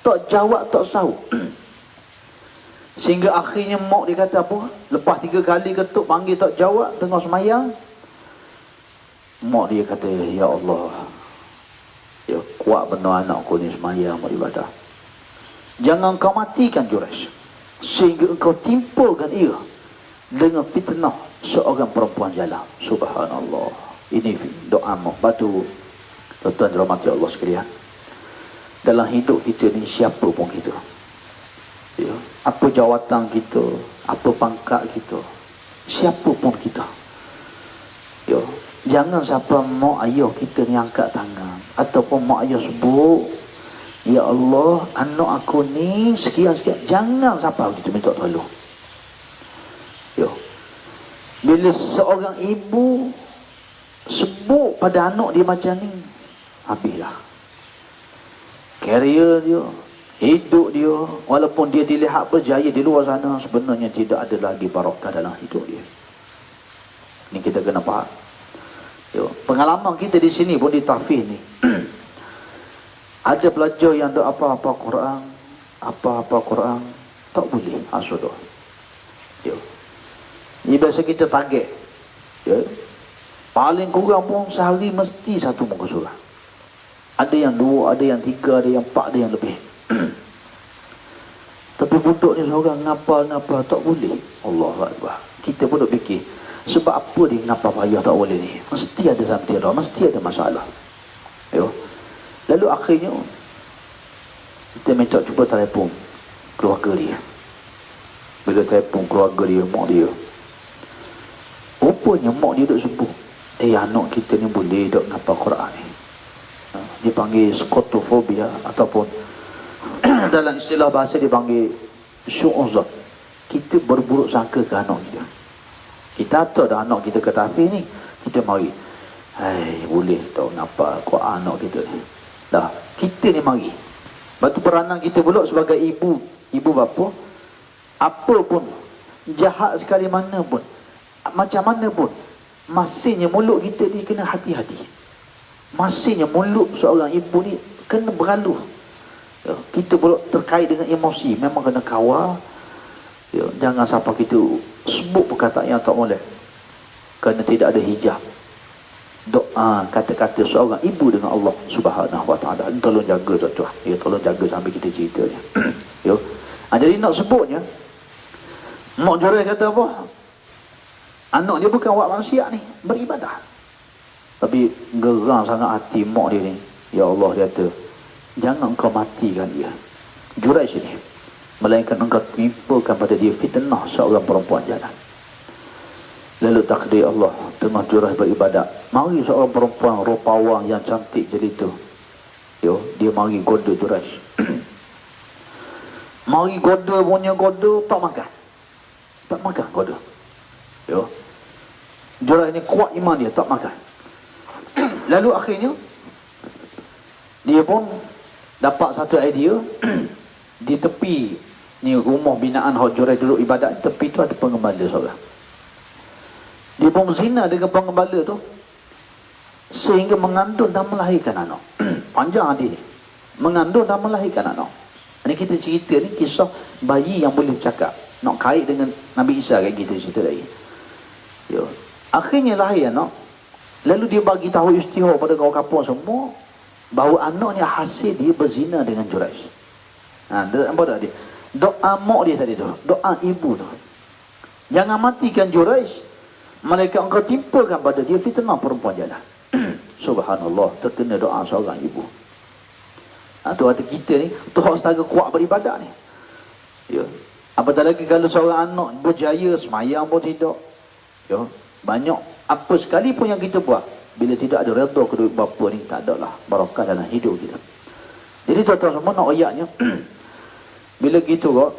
tak jawab, tak sahut. Sehingga akhirnya mak dia kata apa? Lepas 3 kali ketuk panggil tak jawab, tengah semayang, mak dia kata, ya Allah, ya kuat benar anakku ni semayang beribadah. Jangan kau matikan Jurais, sehingga engkau timpakan ia dengan fitnah seorang perempuan jalan. Subhanallah. Ini doa mak. Batu tuan-tuan dirahmati Allah sekalian, dalam hidup kita ni, siapa pun kita, ya, apa jawatan kita, apa pangkat kita, siapa pun kita, ya, jangan siapa mak ayah kita ni angkat tangan ataupun mak ayah sebut, ya Allah, anak aku ni sekian-sekian. Jangan siapa kita minta tolong. Ya. Bila seorang ibu sebut pada anak dia macam ni, habislah. Karier dia, hidup dia, walaupun dia dilihat berjaya di luar sana, sebenarnya tidak ada lagi barakah dalam hidup dia. Ini kita kena faham. Ya. Pengalaman kita di sini pun di tahfiz ni. Ada pelajar yang dok apa-apa Quran, apa-apa Quran, tak boleh asuh. Ya. Ini biasa kita target. Ya. Paling kurang pun sehari mesti satu muka surah. Ada yang 2, ada yang 3, ada yang 4, ada yang lebih. Tapi budak ni seorang ngapal-ngapal tak boleh. Allah Akbar. Kita pun duk fikir, sebab apa dia ngapal payah tak boleh ni? Mesti ada something wrong, mesti ada masalah. Ya. Lalu akhirnya kita minta cuba telefon keluarga dia. Bila telefon keluarga dia, mak dia, rupanya mak dia duk sebut, anak kita ni boleh duk ngapal Quran ni. Dia panggil skotofobia, ataupun dalam istilah bahasa dia panggil syu'uzat. Kita berburuk sangka ke anak kita. Kita tahu dah anak kita kata Hafiz ni, kita mari, boleh tahu ngapal Quran anak kita ni. Dah, kita ni mari. Batu peranan kita pula sebagai ibu bapa, apa pun, jahat sekali mana pun, macam mana pun, masihnya mulut kita ni kena hati-hati. Masihnya mulut seorang ibu ni kena beraluh. Ya, kita pula terkait dengan emosi, memang kena kawal. Ya, jangan sampai kita sebut perkataan yang tak boleh, kerana tidak ada hijab. Doa kata-kata seorang ibu dengan Allah Subhanahu Wa Taala, tolong jaga tuan-tuan. Ya, tolong jaga sambil kita cerita ni. Ya. Jadi nak sebutnya, Mak Jurai kata apa? Anak dia bukan buat maksiat ni, beribadah. Tapi gerang sangat hati mak dia ni. Ya Allah, dia kata, jangan kau matikan dia, Jurai sini, melainkan engkau timpakan pada dia fitnah seorang perempuan jalan. Lalu takdir Allah, tengah Jurai beribadat, mari seorang perempuan rupawan yang cantik jadi tu. Yo, dia mari goda Jurai. Mari goda punya goda, tak makan. Tak makan goda. Yo. Jurai ni kuat iman dia, tak makan. Lalu akhirnya dia pun dapat satu idea. Di tepi ni rumah binaan hak Jurai duduk ibadat, tepi tu ada pengembala seorang. Dia pun berzina dengan pengembala tu sehingga mengandung dan melahirkan anak. Panjang hadis ni. Mengandung dan melahirkan anak. Ini kita cerita ni kisah bayi yang boleh bercakap. Nak kait dengan Nabi Isa kat kita cerita lagi. Ya. Akhirnya lahir anak. Lalu dia bagi tahu istihar pada kawan kampung semua bahawa anak ni hasil dia berzina dengan Jurai. Apa dah dia? Doa mak dia tadi tu, doa ibu tu. Jangan matikan Jurai, malaikat engkau timpakan pada dia fitnah perempuan jalan. Subhanallah, terkena doa seorang ibu. Tu hati kita ni, tu hak setara kuat beribadat ni. Ya. Apatah lagi kalau seorang anak berjaya semayang pun tidak. Ya. Banyak apa sekalipun yang kita buat, bila tidak ada redha kedua bapa ni, tak ada lah barakah dalam hidup kita. Jadi tuan-tuan semua nak ayatnya, bila gitu kok,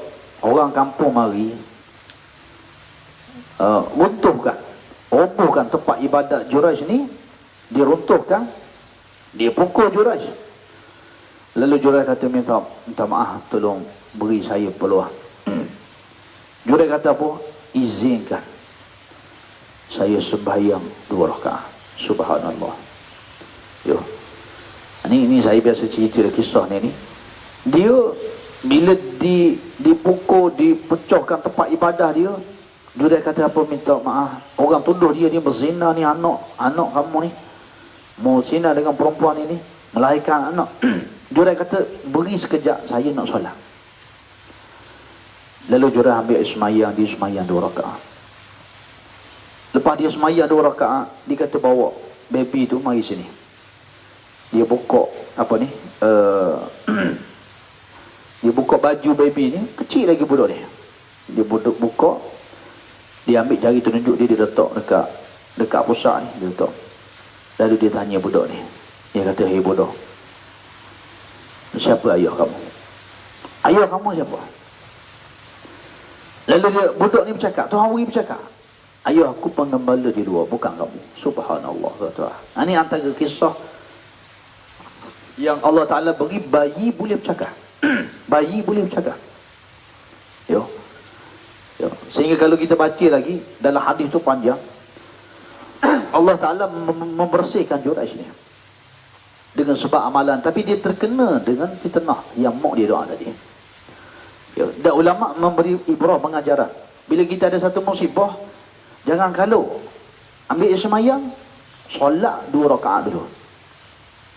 orang kampung mari runtuhkan, robohkan tempat ibadat Jurai ni, dia runtuhkan, dia pukul Jurai. Lalu Jurai kata, minta maaf, tolong beri saya peluang. Jurai kata apa? Izinkan saya sembahyang 2 rakaat. Subhanallah. Yo. Ini saya biasa cerita kisah ni. Dia bila dipukul, dipecahkan tempat ibadah dia, Jurai kata apa? Minta maaf. Orang tuduh dia berzina ni, anak kamu ni mau zina dengan perempuan ini, melahirkan anak. Jurai kata, beri sekejap, saya nak solat. Lalu Jurai ambil semayang, dia semayang 2 rakaat. Lepas dia semayang 2 rakaat, dia kata bawa baby tu mari sini. Dia buka apa ni? Dia buka baju baby ni, kecil lagi budak ni. Dia buka, dia ambil jari tunjuk dia letak dekat pusat ni, dia letak. Lalu dia tanya budak ni. Dia kata, "Hei budak, siapa ayah kamu? Ayah kamu siapa?" Lalu budak ni bercakap, Tuan Wuri bercakap, "Ayah aku pengembala di luar, bukan kamu." Subhanallah. Ini antara kisah yang Allah Ta'ala bagi bayi boleh bercakap. Bayi boleh bercakap. Yo. Sehingga kalau kita baca lagi dalam hadis tu panjang, Allah Ta'ala membersihkan Jurai ni dengan sebab amalan, tapi dia terkena dengan fitnah yang mak dia doa tadi. Ya, dan ulama memberi ibrah pengajaran. Bila kita ada satu musibah, jangan kalau ambil semayang, solat 2 rakaat dulu.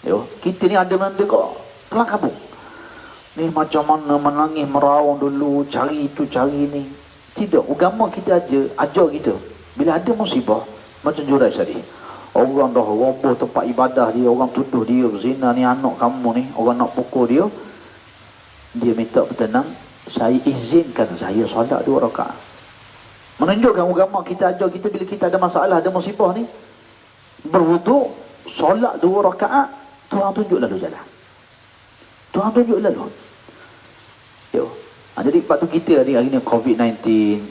Ya, kita ni ada benda kok telah kabur. Ni macam mana menangis meraung dulu, cari itu cari ni. Tidak, agama kita ajar kita. Bila ada musibah, macam Jurais tadi, orang dah roboh tempat ibadah dia, orang tuduh dia berzina, ni anak kamu ni, orang nak pukul dia. Dia minta bertenang, saya izinkan saya solat 2 rakaat. Menunjukkan agama kita ajar kita bila kita ada masalah, ada musibah ni, berwuduk, solat 2 rakaat, Tuhan tunjuk lalu jalan. Tuhan tunjuk lalu. Yo. Jadi waktu kita hari ni COVID-19,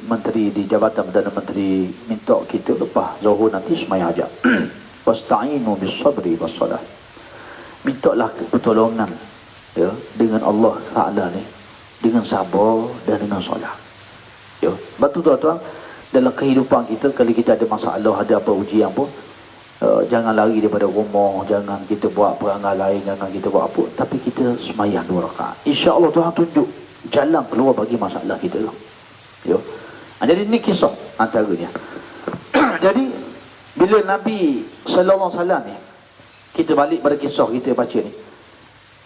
menteri di Jabatan Perdana Menteri minta kita lepas Zuhur nanti sembahyang hajat. Wasta'inu bis-sabri was-salah. Mintalah pertolongan ya dengan Allah Taala ni, dengan sabar dan dengan solat. Ya, betul tuan-tuan, dalam kehidupan kita kalau kita ada masalah, ada apa ujian pun, jangan lari daripada rumah, jangan kita buat perangai lain, jangan kita buat apa, tapi kita sembahyang 2 rakaat. Insya-Allah Tuhan tunjuk jalan keluar bagi masalah kita lah. Ya. Jadi ini kisah antaranya. Jadi bila Nabi sallallahu alaihi wasallam ni, kita balik pada kisah kita baca ni.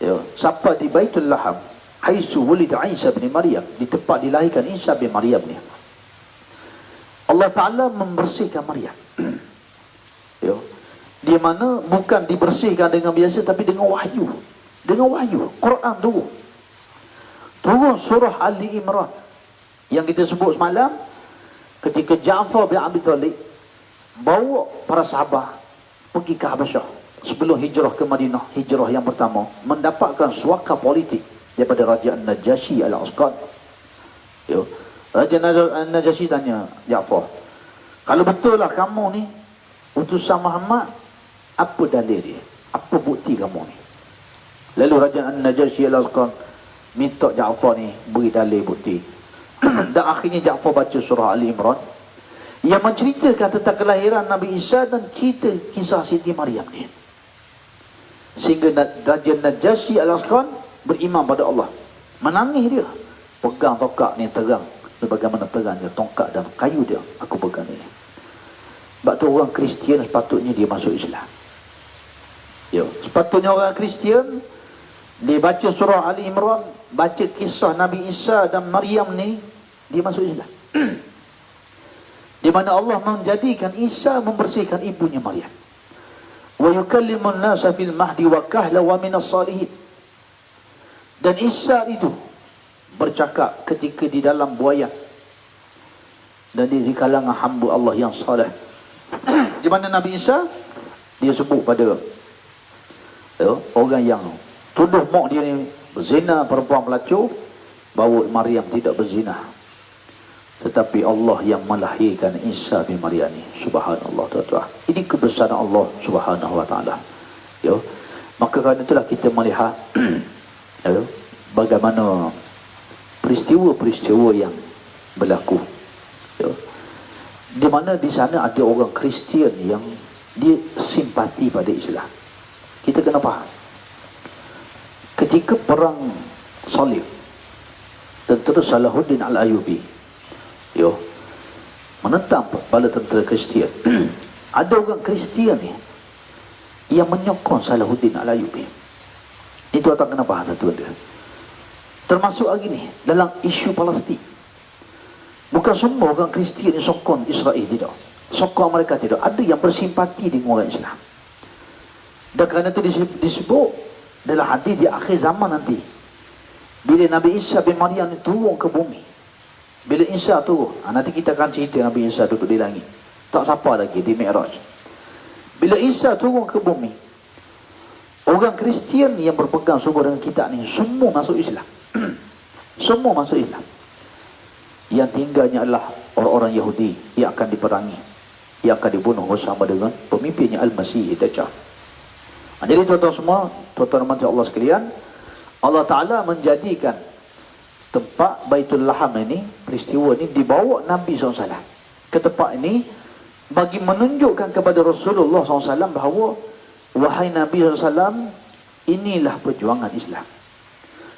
Ya, siapa di Baitul Laham, haitsu wulida Isa bin Maryam, di tempat dilahirkan Isa bin Maryam ni. Allah Taala membersihkan Maryam. Ya. Di mana bukan dibersihkan dengan biasa, tapi dengan wahyu. Dengan wahyu. Quran turun surah Ali Imran yang kita sebut semalam, ketika Ja'far bin Abi Talib bawa para sahabat pergi ke Habasyah sebelum hijrah ke Madinah, hijrah yang pertama, mendapatkan suaka politik daripada Raja An-Najasyi Al-Asqad. Ya. Raja An-Najasyi tanya Ja'far, kalau betul lah kamu ni utusan Muhammad, apa dalil dia? Apa bukti kamu ni? Lalu Raja An-Najasyi Al-Asqad minta Ja'far ni beri dalil bukti. Dan akhirnya Ja'far baca surah Ali Imran yang menceritakan tentang kelahiran Nabi Isa dan cerita kisah Siti Maryam ni. Sehingga Raja Najasyi Al-Asqad beriman pada Allah. Menangis dia. Pegang tongkat ni terang. Bagaimana terangnya tongkat dan kayu dia. Aku pegang ni. Sebab tu orang Kristian sepatutnya dia masuk Islam. Ya, sepatutnya orang Kristian dia baca surah Ali Imran, baca kisah Nabi Isa dan Maryam ni, dia masuk Islam. Di mana Allah menjadikan Isa membersihkan ibunya Maryam. Wa yukallimun nasa fil mahdi wa kahla wa minas salihin. Dan Isa itu bercakap ketika di dalam buaya dan di kalangan hamba Allah yang saleh. Di mana Nabi Isa dia sebut pada orang yang tuduh mak dia ni berzina, perempuan pelacur, bahawa Maryam tidak berzina, tetapi Allah yang melahirkan Isa bin Maryam ni. Subhanallah tuan-tuan, ini kebesaran Allah Subhanahu wa taala. Ya, maka kerana itulah kita melihat ya, bagaimana peristiwa-peristiwa yang berlaku. Ya, di mana di sana ada orang Kristian yang dia simpati pada Islam. Kita kena faham, ketika perang Salib, tentera Salahuddin Al-Ayyubi menentang bala tentera Kristian. Ada orang Kristian ni yang menyokong Salahuddin Al-Ayyubi. Itu tak kena faham satu dia. Termasuk hari ni dalam isu Palestin, bukan semua orang Kristian yang sokong Israel, tidak. Sokong mereka tidak. Ada yang bersimpati dengan orang Islam. Dan kerana itu disebut dalam hadis di akhir zaman nanti, bila Nabi Isa bin Maryam ni turun ke bumi, bila Isa turun, nanti kita akan cerita Nabi Isa duduk di langit, tak siapa lagi di Mi'raj. Bila Isa turun ke bumi, orang Kristian yang berpegang sungguh dengan kitab ni semua masuk Islam. Semua masuk Islam. Yang tinggalnya adalah orang-orang Yahudi yang akan diperangi, yang akan dibunuh bersama dengan pemimpinnya Al-Masih Dajjal. Jadi tuan-tuan semua, tuan-tuan dan Allah sekalian, Allah Ta'ala menjadikan tempat Baitul Laham ini, peristiwa ini dibawa Nabi SAW ke tempat ini bagi menunjukkan kepada Rasulullah SAW bahawa, wahai Nabi SAW, Inilah perjuangan Islam.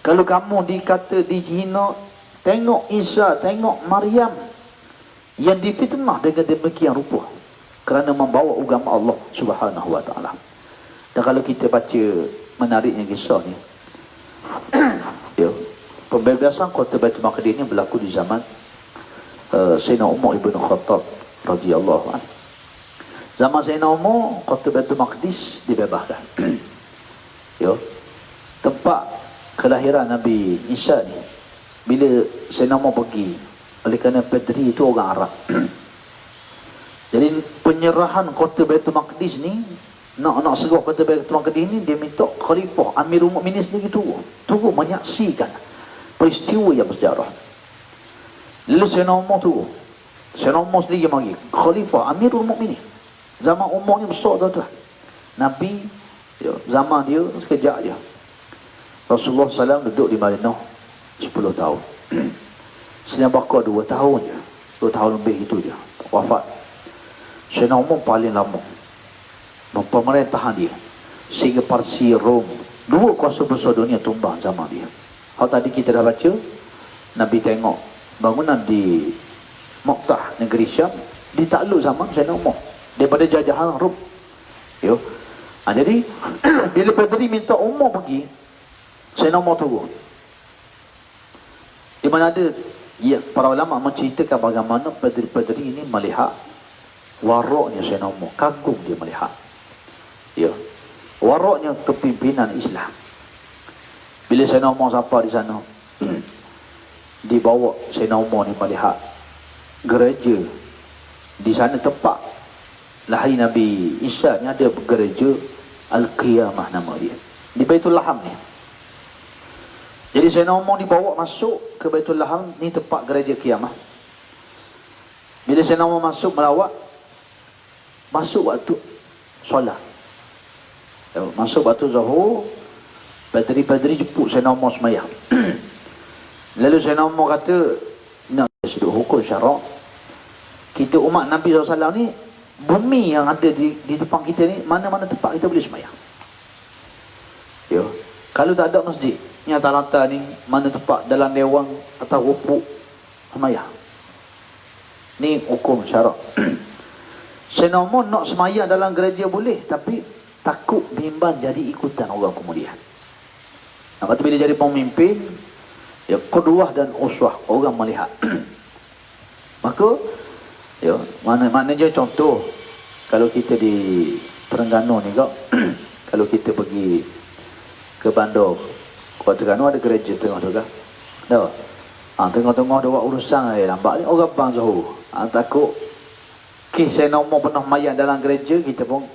Kalau kamu dikata dihina, tengok Isa, tengok Maryam yang difitnah dengan demikian rupa kerana membawa agama Allah Subhanahu wa taala. Dan kalau kita baca menariknya kisah ni, ya, pembebasan kota Baitul Maqdis ni berlaku di zaman Sayyidina Umar ibn Khattab radhiyallahu anhu. Zaman Sayyidina Umar, kota Baitul Maqdis dibebaskan. Ya, tempat kelahiran Nabi Isa ni, bila Sayyidina Umar pergi, oleh kerana Padri itu orang Arab. Jadi penyerahan kota Baitul Maqdis ni, nak serah kota Baitul Maqdis ni, dia minta Khalifah Amirul Mukminin sendiri turun menyaksikan peristiwa yang bersejarah. Lalu Sayyidina Umar turun, Sayyidina Umar sendiri mari, Khalifah Amirul Mukminin. Zaman Umar ni besar tuan-tuan. Nabi, ya, zaman dia sekejap je. Rasulullah SAW duduk di Madinah 10 tahun. Sayyidina Bakar 2 tahun je, 2 tahun lebih itu je, wafat. Sayyidina Umar paling lama pemerintahan dia, sehingga Parsi, Rom, dua kuasa besar dunia tumbang zaman dia. Kalau tadi kita dah baca, Nabi tengok bangunan di Moktah, negeri Syam, ditakluk zaman Sayyidina Umar daripada jajahan Rom. Ya. Jadi bila Padri minta Umar pergi, Sayyidina Umar turun. Di mana ada, ya, para ulama menceritakan bagaimana Padri ini melihat waraknya Sayyidina Umar, kagum dia melihat, ya, waraknya kepimpinan Islam. Bila Sayyidina Umar sampai di sana, dibawa Sayyidina Umar ni melihat gereja di sana, tempat lahir Nabi Isa ni, ada gereja Al-Qiyamah nama dia, di Baitul Laham ni. Jadi Sayyidina Umar dibawa masuk ke Baitul Laham ni, tempat gereja Qiyamah. Bila Sayyidina Umar masuk melawat, masuk waktu solat, masuk waktu Zuhur, Padri jemput Sayyidina Umar semayang. Lalu Sayyidina Umar kata, nak seduk hukum syarak, kita umat Nabi SAW ni, bumi yang ada di depan kita ni, mana-mana tempat kita boleh semayang. Ya, kalau tak ada masjid, ni atas-atas ni, mana tempat dalam dewan atau rupuk semayang. Ni hukum syarak. Sayyidina Umar nak semayang dalam gereja boleh, tapi takut bimbang jadi ikutan orang kemudian. Kata bila jadi pemimpin, ya, qudwah dan uswah, orang melihat. Maka, ya, maknanya contoh, kalau kita di Terengganu ni kau, kalau kita pergi ke bandar Kota Terengganu, ada gereja tengah tu kan, dah, tengah-tengah ada buat urusan, lambat ni orang bang Zuhur, takut Sayyidina Umar pernah mayang dalam gereja, kita pun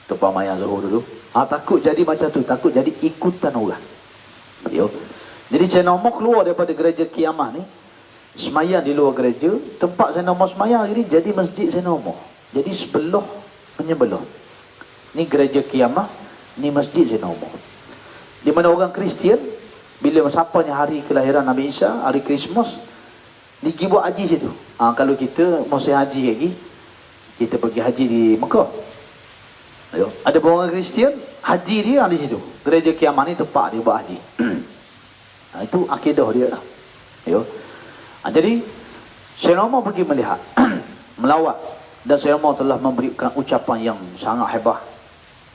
tumpang mayang Zuhur dulu. Takut jadi macam tu, takut jadi ikutan orang. Yo. Jadi Sayyidina Umar keluar daripada gereja Qiyamah ni, semayang di luar gereja, tempat Sayyidina Umar semayang ini jadi masjid Sayyidina Umar. Jadi sebelah menyebelah. Ni gereja Qiyamah, ni masjid Sayyidina Umar. Di mana orang Kristian, bila sampainya hari kelahiran Nabi Isa, hari Christmas, pergi buat haji situ. Kalau kita musim haji lagi, kita pergi haji di Mekah. Ayo. Ada orang Kristian, haji dia di situ. Gereja Qiyamah ni tempat dia buat haji. Itu akidah dia lah. Ayo. Jadi Sayyidina Umar pergi melihat, melawat, dan Sayyidina Umar telah memberikan ucapan yang sangat hebat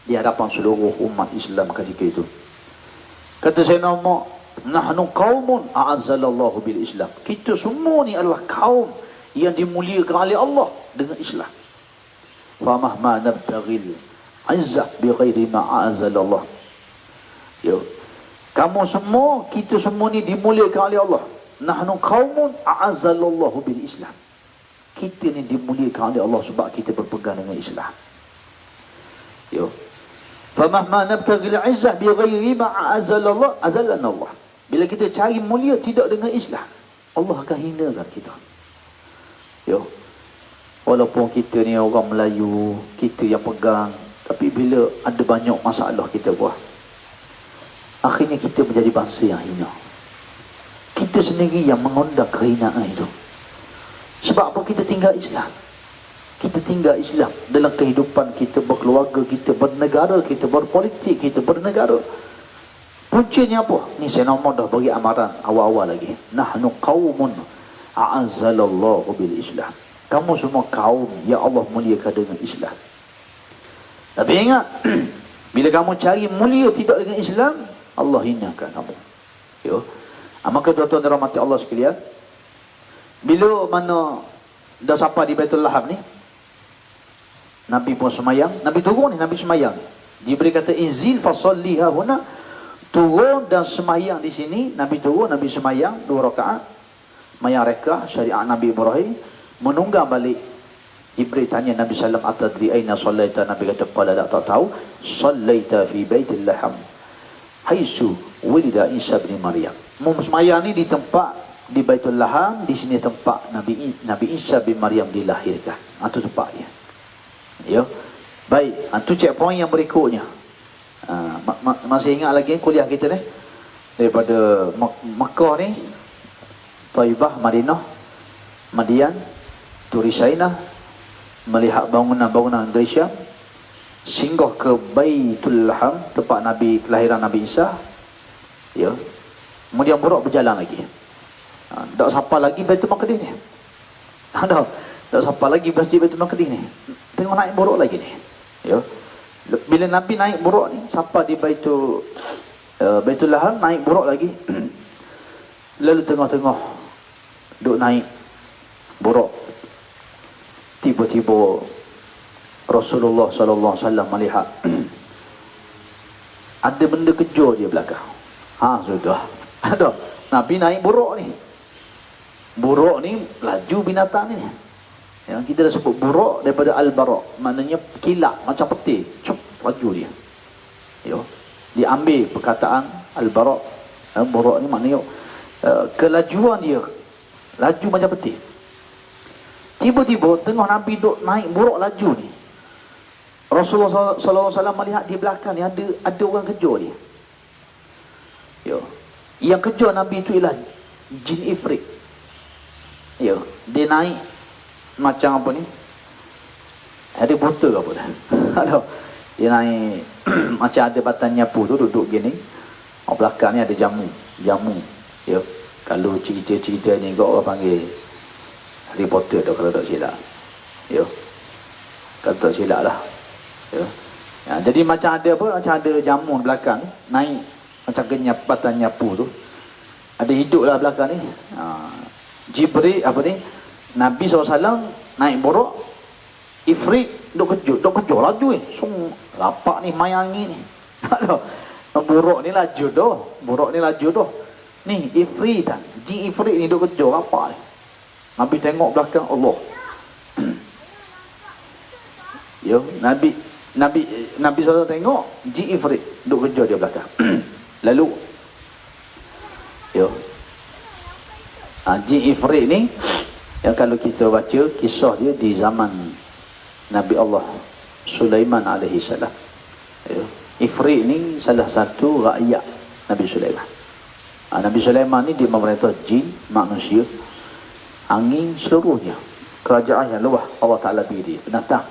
di hadapan seluruh umat Islam ketika itu. Kata Sayyidina Umar, nahnu qaumun a'azzallallahu bil Islam. Kita semua ni adalah kaum yang dimuliakan oleh Allah dengan Islam. Fa mahma nabtaghil izzah bi ghairi ma a'azzalallah. Yo. Kamu semua, kita semua ni dimuliakan oleh Allah. Nahnu qaumun a'azzallallahu bil Islam. Kita ni dimuliakan oleh Allah sebab kita berpegang dengan Islam. Yo. Fa mahma nabtaghil izzah bi ghairi ma a'azzalallah azallana Allah. Bila kita cari mulia tidak dengan Islam, Allah akan hinakan kita. Yo. Walaupun kita ni orang Melayu, kita yang pegang, tapi bila ada banyak masalah kita buat, akhirnya kita menjadi bangsa yang hina. Kita sendiri yang mengundang kehinaan itu. Sebab apa? Kita tinggal Islam. Kita tinggal Islam dalam kehidupan kita, berkeluarga kita, bernegara kita, berpolitik kita, bernegara. Puncanya apa? Ni Sayyidina Umar dah bagi amaran awal-awal lagi. Nahnu qaumun a'azzalallahu bil Islam. Kamu semua kaum ya Allah muliakan dengan Islam. Tapi ingat, bila kamu cari mulia tidak dengan Islam, Allah hinakan kamu. Yo. Maka tuan-tuan dan rahmati Allah sekalian, bila mana dah sampai di Baitul Lahab ni, Nabi pun semayang, Nabi turun ni, Nabi semayang. Jibril kata inzil fasalliha huna, turun dan semayang di sini. Nabi turun, Nabi semayang 2 rakaat, semayang reka syariat Nabi Ibrahim. Menunggang balik, Jibril tanya Nabi sallam, atadri aina sallaita? Nabi kata qala la, tak tahu. Sallaita fi Baitul Laham haisu wulida Isa bin Maryam. Semayang ni di tempat di Baitul Laham, di sini tempat Nabi Isa bin Maryam dilahirkan. Itu tempatnya. Ya. Baik, itu checkpoint yang berikutnya. Masih ingat lagi kuliah kita ni? Daripada Mekah ni, Taibah, Madinah, Madian, Turisainah, melihat bangunan-bangunan dari Syam, singgah ke Baitul Laham, tempat Nabi, kelahiran Nabi Isa. Ya. Kemudian buruk berjalan lagi. Tak sampai lagi Baitul Maqdis ni. Tak sampai lagi Masjid Baitul Maqdis ni. Tengok naik buruk lagi ni. Ya. Bila Nabi naik buruk ni sampai di Baitul Laham, naik buruk lagi. Lalu tengah-tengah duk naik buruk, tiba-tiba Rasulullah sallallahu alaihi wasallam melihat ada benda kejut dia belakang. Sudah. Ada. Nabi naik buruk ni. Buruk ni laju binatang ni. Yang kita dah sebut buruk daripada al-bara', maknanya kilat macam peti, cep laju dia. Ya. Diambil perkataan al-bara', buruk ni maknanya kelajuan dia laju macam peti. Tiba-tiba tengah Nabi duk naik buruk laju ni, Rasulullah sallallahu alaihi wasallam melihat di belakang ni ada orang kejar dia. Ya. Yang kejar Nabi itu ialah jin ifrit. Ya, dia naik macam apa ni? Ada botol apa dah. Ada. Dia naik macam ada batang nyapu tu, duduk gini. Belakang ni ada jamu. Ya. Kalau cerita-cerita ni kau orang panggil Harry Potter tu kalau tak silap. Ya. Kalau tak silap lah. Ya. Ya, jadi macam ada apa? Macam ada jamu di belakang ni, naik macam kenyap batang nyapu tu. Ada hidup lah belakang ni. Jibril apa ni? Nabi SAW naik borok, ifrit duk kejar laju ni. Lapak ni mayangi ni. Borok ni laju dah. Borok ni laju dah. Ni ifritan, jin ifrit ni duk kejar lapak ni. Nabi tengok belakang, Allah. Ya, Nabi SAW tengok jin ifrit duk kejar dia belakang. Lalu ya, jin ifrit ni yang kalau kita baca kisah dia di zaman Nabi Allah Sulaiman alaihi salam. Ya, ifrit ni salah satu rakyat Nabi Sulaiman. Nabi Sulaiman ni dia memerintah jin, manusia, angin, seluruhnya. Kerajaan yang luas Allah Ta'ala beri binatang.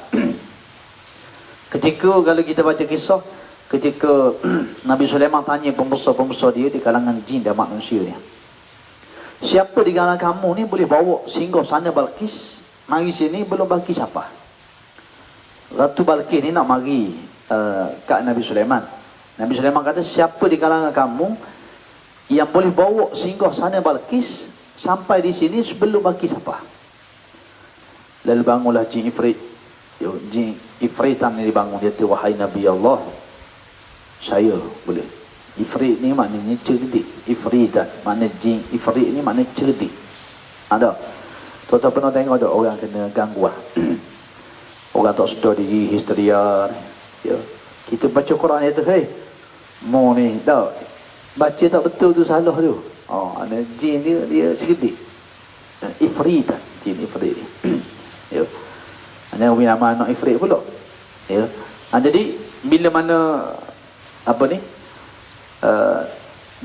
Ketika kalau kita baca kisah, ketika Nabi Sulaiman tanya pembesar-pembesar dia di kalangan jin dan manusia ni, siapa di kalangan kamu ni boleh bawa singgah sana Balqis, mari sini? Belum Balqis siapa? Ratu Balqis ni nak mari kat Nabi Sulaiman. Nabi Sulaiman kata, siapa di kalangan kamu yang boleh bawa singgah sana Balqis sampai di sini sebelum Balqis siapa? Lalu bangunlah jin ifrit. Jin ifritan ni dibangun. Dia tu, wahai Nabi Allah, saya boleh. Ifrit ni maknanya cerdik. Ifritan maknanya jin ifrit ni maknanya cerdik. Ada. Tuan-tuan pernah tengok ada orang kena gangguan. Orang tak sedar diri, histeria. Ya. Kita baca Quran itu, hey, mau ni tak baca tak betul tu, salah tu. Ada jin dia cerdik. Ifritan, jin ifrit ni. Ya. Hanya umi nama anak ifrit pula. Ya. Jadi bila mana apa ni?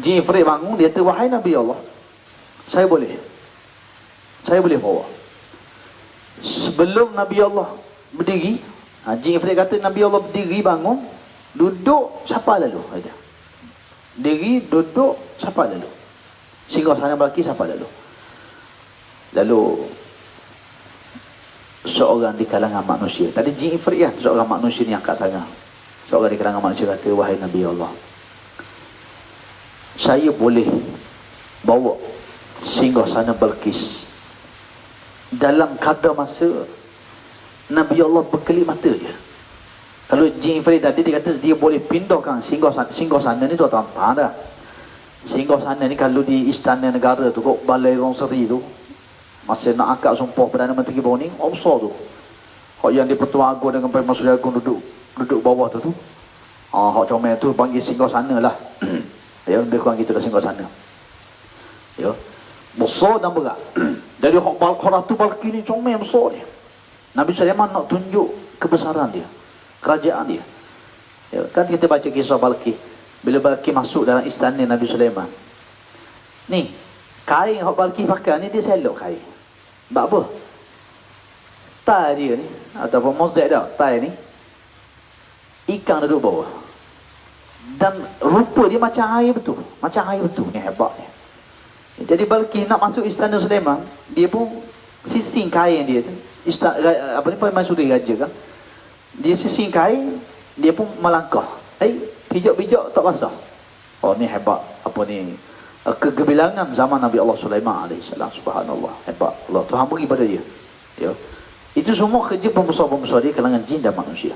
Jin ifrit bangun, dia kata, wahai Nabi Allah, saya boleh bawa. Sebelum Nabi Allah berdiri, jin ifrit kata Nabi Allah berdiri bangun, duduk, siapa lalu? diri, duduk, siapa lalu? Singgasana Balqis siapa lalu? Lalu seorang di kalangan manusia, tadi jin ifrit kan, seorang manusia ni angkat tangan. Seorang di kalangan manusia kata, wahai Nabi Allah, saya boleh bawa singgasana Balqis dalam kadar masa Nabi Allah berkelip mata dia. Kalau jin ifrit tadi dia kata dia boleh pindahkan singgasana ni, tuan-tuan faham dah. Singgasana ni kalau di istana negara tu, kok balai Rong Seri tu, masa nak angkat sumpah Perdana Menteri baru ni, besar tu. Hak yang di Pertuan Agong dengan Perdana Menteri Agong duduk bawah tu. Hak comel tu panggil singgasana lah. Ya, lebih kurang gitu dah singgasana. Ya. Besar dan berat. Dari hak Ratu Balqis ni comel besar dia. Nabi Sulaiman nak tunjuk kebesaran dia, kerajaan dia. Ya, kan kita baca kisah Balqis. Bila Balqis masuk dalam istana Nabi Sulaiman. Ni, kain hak Balqis pakai ni dia selok kain. Sebab apa? Tai dia ni, ataupun mozaik dah, tai ni, ikan duduk bawah. Dan rupa dia macam air betul. Macam air betul. Ni hebat ni. Jadi Balqis nak masuk istana Sulaiman, dia pun sising kain dia tu. Apa ni, Permaisuri Raja kan. Dia sising kain, dia pun melangkah. Pijak-pijak tak basah. Oh ni hebat. Apa ni? Kegebilangan zaman Nabi Allah Sulaiman AS. Subhanallah. Hebat. Allah Tuhan beri pada dia. Ya. Itu semua kerja pembesar-pembesar dia kalangan jin dan manusia.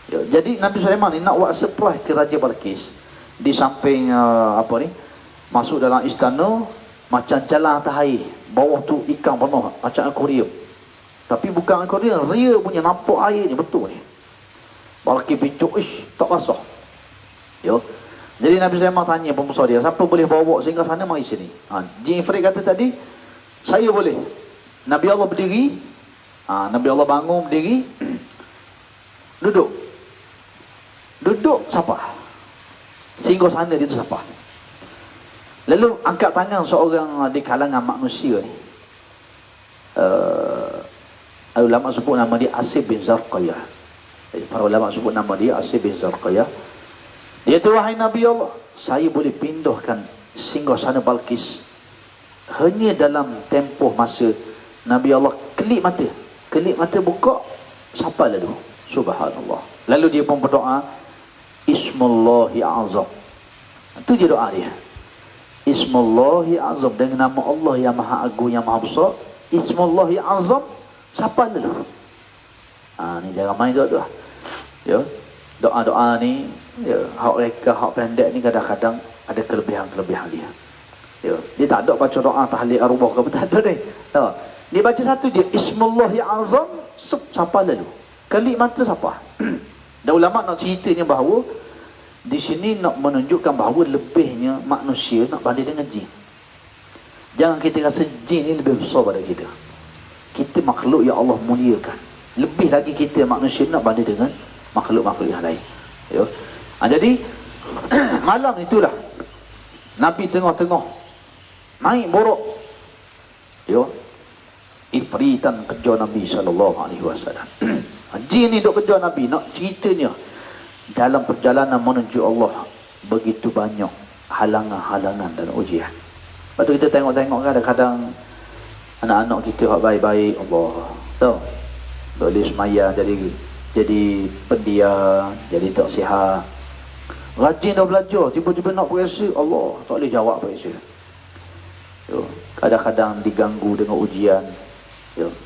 Ya. Jadi Nabi Sulaiman ni nak buat supply ke Raja Balqis. Di samping apa ni, masuk dalam istana macam jalan atas air. Bawah tu ikan penuh macam akuarium. Tapi bukan akuarium, ria punya, nampak air ni betul ni. Balqis pincuk, tak basah. Ya. Jadi Nabi Sulaiman tanya pembesar dia, siapa boleh bawa sehingga sana mari sini. Jin ifrit kata tadi, saya boleh. Nabi Allah berdiri, Nabi Allah bangun berdiri, duduk siapa? Sehingga sana dia tu siapa? Lalu angkat tangan seorang di kalangan manusia ni. Ulama sebut nama dia Asib bin Zarqayah. Para ulama sebut nama dia Asib bin Zarqayah. Dia tu, wahai Nabi Allah, saya boleh pindahkan singgasana Balqis hanya dalam tempoh masa Nabi Allah kelip mata buka, siapa lalu? Subhanallah. Lalu dia pun berdoa, Ismullahi Azam. Itu je doa dia. Ismullahi Azam, dengan nama Allah yang Maha Agung, yang Maha Besar. Ismullahi Azam, siapa lalu? Ni jangan main doa. Ya. Doa-doa ni, ya, hak reka, hak pendek ni kadang-kadang ada kelebihan-kelebihan dia. Ya, dia tak ada baca doa tahlil arwah ke, tak ada ni. Dia baca satu je, Ismullahi Azam, siapa lalu? Kelip mata siapa? Dan ulama nak ceritanya bahawa di sini nak menunjukkan bahawa lebihnya manusia nak banding dengan jin. Jangan kita rasa jin ni lebih besar pada kita. Kita makhluk yang Allah muliakan. Lebih lagi kita manusia nak banding dengan makhluk-makhluk yang lain. Ya. Jadi malam itulah Nabi tengah-tengah naik borok. Ya. Ifritan kejar Nabi SAW. Jin ni duk kejar Nabi, nak ceritanya dalam perjalanan menuju Allah begitu banyak halangan-halangan dan ujian. Lepas tu kita tengok-tengok kadang-kadang anak-anak kita hak baik-baik, Allah tahu, boleh semaya jadi pendiam, jadi tak sihat. Rajin dah belajar, tiba-tiba nak periksa, Allah tak boleh jawab periksa. Kadang-kadang diganggu dengan ujian.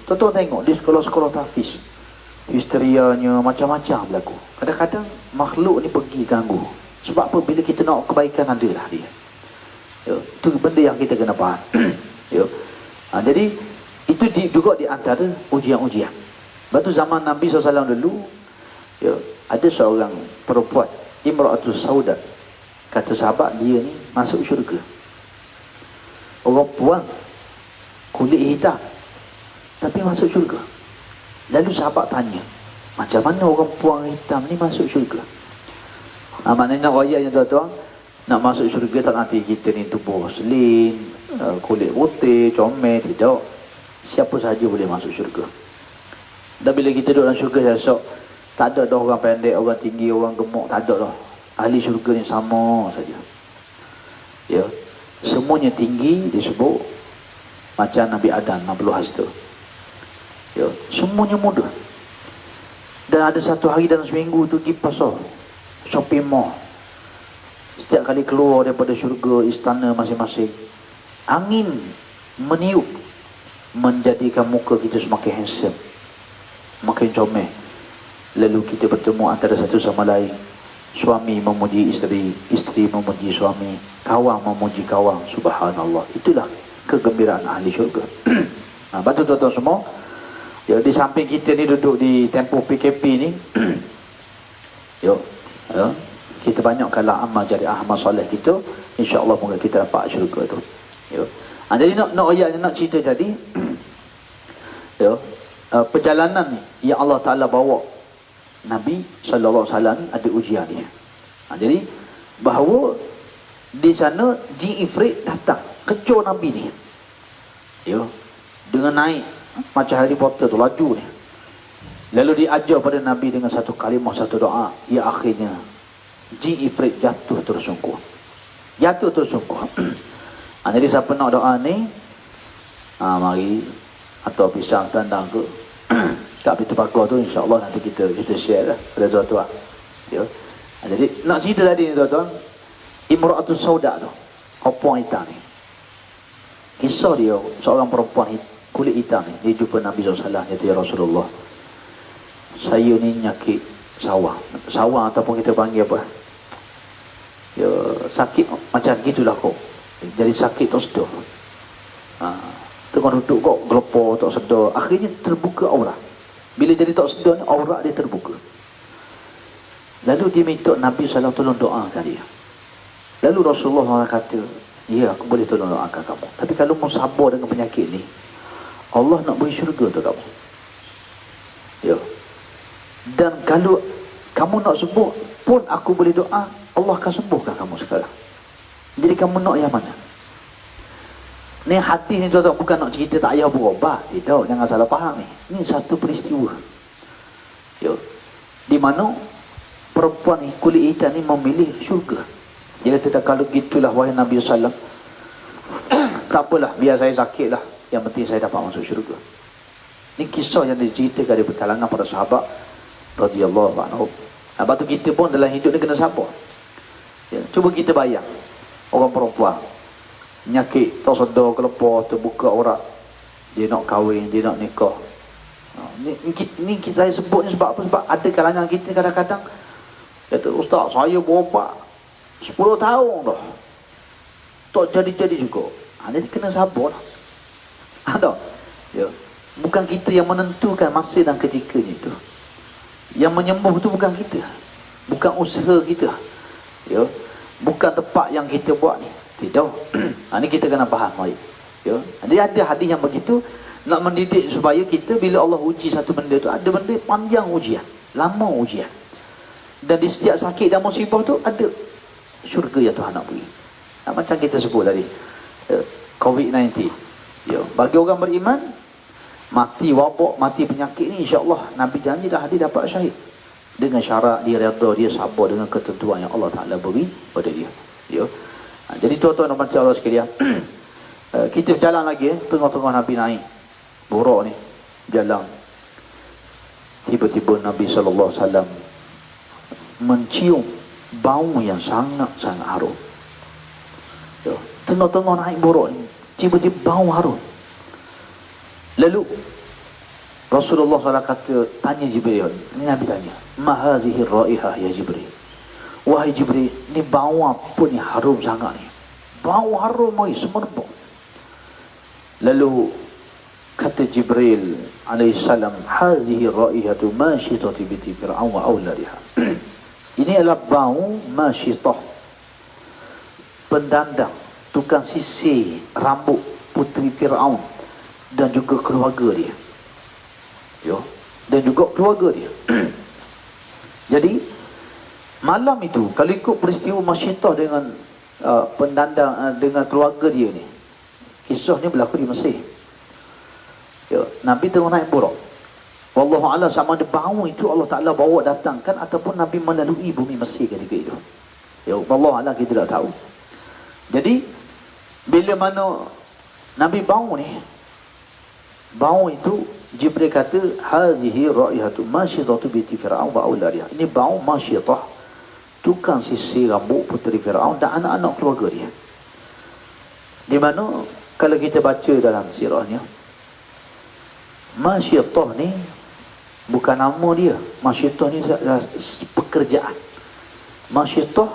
Tuan-tuan tengok di sekolah-sekolah tahfiz, histerianya macam-macam berlaku. Kadang-kadang makhluk ni pergi ganggu. Sebab apa? Bila kita nak kebaikan, adalah dia. Itu benda yang kita kena faham. Jadi itu juga di antara ujian-ujian. Lepas tu zaman Nabi SAW dulu, ada seorang perempuan, Imra'atus Sauda, kata sahabat dia ni masuk syurga. Orang puan kulit hitam tapi masuk syurga. Lalu sahabat tanya, macam mana orang puan hitam ni masuk syurga? Maknanya nak ayat yang tuan-tuan, nak masuk syurga tak nanti kita ni tubuh selin, kulit putih, comel, tidak. Siapa sahaja boleh masuk syurga. Dan bila kita duduk dalam syurga esok, tak ada dah orang pendek, orang tinggi, orang gemuk, tak ada dah. Ahli syurga ni sama saja. Ya, semuanya tinggi disebut macam Nabi Adam 60 hasta. Ya, semuanya mudah. Dan ada satu hari dalam seminggu tu pergi pasar, shopping mall. Setiap kali keluar daripada syurga istana masing-masing, angin meniup menjadikan muka kita semakin handsome, makin comel. Lalu kita bertemu antara satu sama lain. Suami memuji isteri, isteri memuji suami, kawan memuji kawan. Subhanallah. Itulah kegembiraan ahli syurga. Nah, bantu tuan-tuan semua. Ya, di samping kita ni duduk di tempoh PKP ni. Yuk, ya, kita banyakkanlah amal jariah, amal soleh kita. InsyaAllah moga kita dapat syurga tu. Yuk. Jadi nak ayat nak cerita tadi. Ya, perjalanan yang Allah Ta'ala bawa Nabi SAW ada ujian dia. Jadi bahawa di sana jin ifrit datang kecoh Nabi ni. Ya, dengan naik macam Harry Potter tu laju ni. Lalu diajar pada Nabi dengan satu kalimah, satu doa. Ya, akhirnya jin ifrit jatuh tersungkur. Jatuh tersungkur. Jadi siapa nak doa ni, mari atau pisang standar ke tak pintu pagar tu, insyaAllah nanti kita share lah pada tuan-tuan. Ya. Jadi nak cerita tadi ni tuan-tuan, Imra'atus Sauda tu, perempuan hitam ni. Kisah dia, seorang perempuan kulit hitam ni, dia jumpa Nabi SAW. Dia kata, ya Rasulullah, saya ni nyakit sawang ataupun kita panggil apa, ya, sakit macam gitulah kok. Jadi sakit tak sedar. Tengah duduk kok gelepar tak sedar. Akhirnya terbuka aurat. Bila jadi tak sedar ni, aurat dia terbuka. Lalu dia minta Nabi SAW tolong doakan dia. Lalu Rasulullah kata, ya, aku boleh tolong doakan kamu. Tapi kalau mau sabar dengan penyakit ni, Allah nak beri syurga untuk kamu. Ya. Dan kalau kamu nak sembuh pun aku boleh doa, Allah akan sembuhkan kamu sekarang. Jadi kamu nak yang mana? Ni hadis ni tuan-tuan bukan nak cerita tak payah berobat. Tidak, jangan salah faham ni. Ni satu peristiwa. Ya. Di mana perempuan kulit hitam ni memilih syurga. Dia kata, kalau gitulah wahai Nabi SAW, tak apalah, biar saya sakit lah, yang penting saya dapat masuk syurga. Ni kisah yang diceritakan dari kalangan para sahabat radhiyallahu anhu. Lepas tu kita pun dalam hidup ni kena sabar. Ya. Cuba kita bayang orang perempuan nyakit, tak sedar, kelepar, terbuka aurat, dia nak kahwin, dia nak nikah. Ni kita saya sebut ni sebab apa? Sebab ada kalangan kita kadang-kadang kata, Ustaz, saya berobat 10 tahun dah tak jadi-jadi juga. Jadi kena sabar. Ada. Ya. Bukan kita yang menentukan masa dan ketikanya itu. Yang menyembuh itu bukan kita, bukan usaha kita. Ya. Bukan tempat yang kita buat ni. Tidak. Ini kita kena faham baik. Ya. Jadi ada hadis yang begitu nak mendidik supaya kita bila Allah uji satu benda tu, ada benda panjang ujian, lama ujian. Dan di setiap sakit dan musibah tu ada syurga yang Tuhan nak beri. Macam kita sebut tadi, COVID-19. Ya. Bagi orang beriman, mati wabak, mati penyakit ni, insya-Allah Nabi janji dah hadir dapat syahid. Dengan syarat dia redha, dia sabar dengan ketentuan yang Allah Ta'ala beri pada dia. Ya. Jadi tuan-tuan dan puan-puan Allah sekalian, kita berjalan lagi, tengah-tengah Nabi naik buruk ni, jalan. Tiba-tiba Nabi SAW mencium bau yang sangat-sangat harum. Ya. Tengah-tengah naik buruk ni, tiba-tiba bau harum. Lalu Rasulullah SAW kata, tanya Jibril, ini Nabi tanya, ma hazihi raihah ya Jibril? Wahai Jibril, ni bau apa ni harum sangat ni? Bau harum ni semerbak. Lalu kata Jibril alaihissalam, hazihi raihatu masyitati biti fir'aun wa awladiha. Ini adalah bau masyitah, pendandang, tukang sisir rambut puteri Fir'aun dan juga keluarga dia. Ya, dan juga keluarga dia. Jadi malam itu, kalau ikut peristiwa Masyitah dengan pendandang dengan keluarga dia ni, kisah ni berlaku di Mesir. Ya, Nabi tengah naik buruk. Wallahu a'lam sama ada bau itu Allah Ta'ala bawa datangkan ataupun Nabi melalui bumi Mesir ketika itu. Ya, wallahu a'lam kita tak tahu. Jadi bila mana Nabi bau ni, bau itu Jibril kata hazihi raihatu masyitatu binti Fir'aun wa auladiha. Ini bau masyitah, tukang sisir rambut puteri Fir'aun dan anak-anak keluarga dia. Di mana kalau kita baca dalam sirahnya, masyitah ni bukan nama dia. Masyitah ni pekerjaan. Masyitah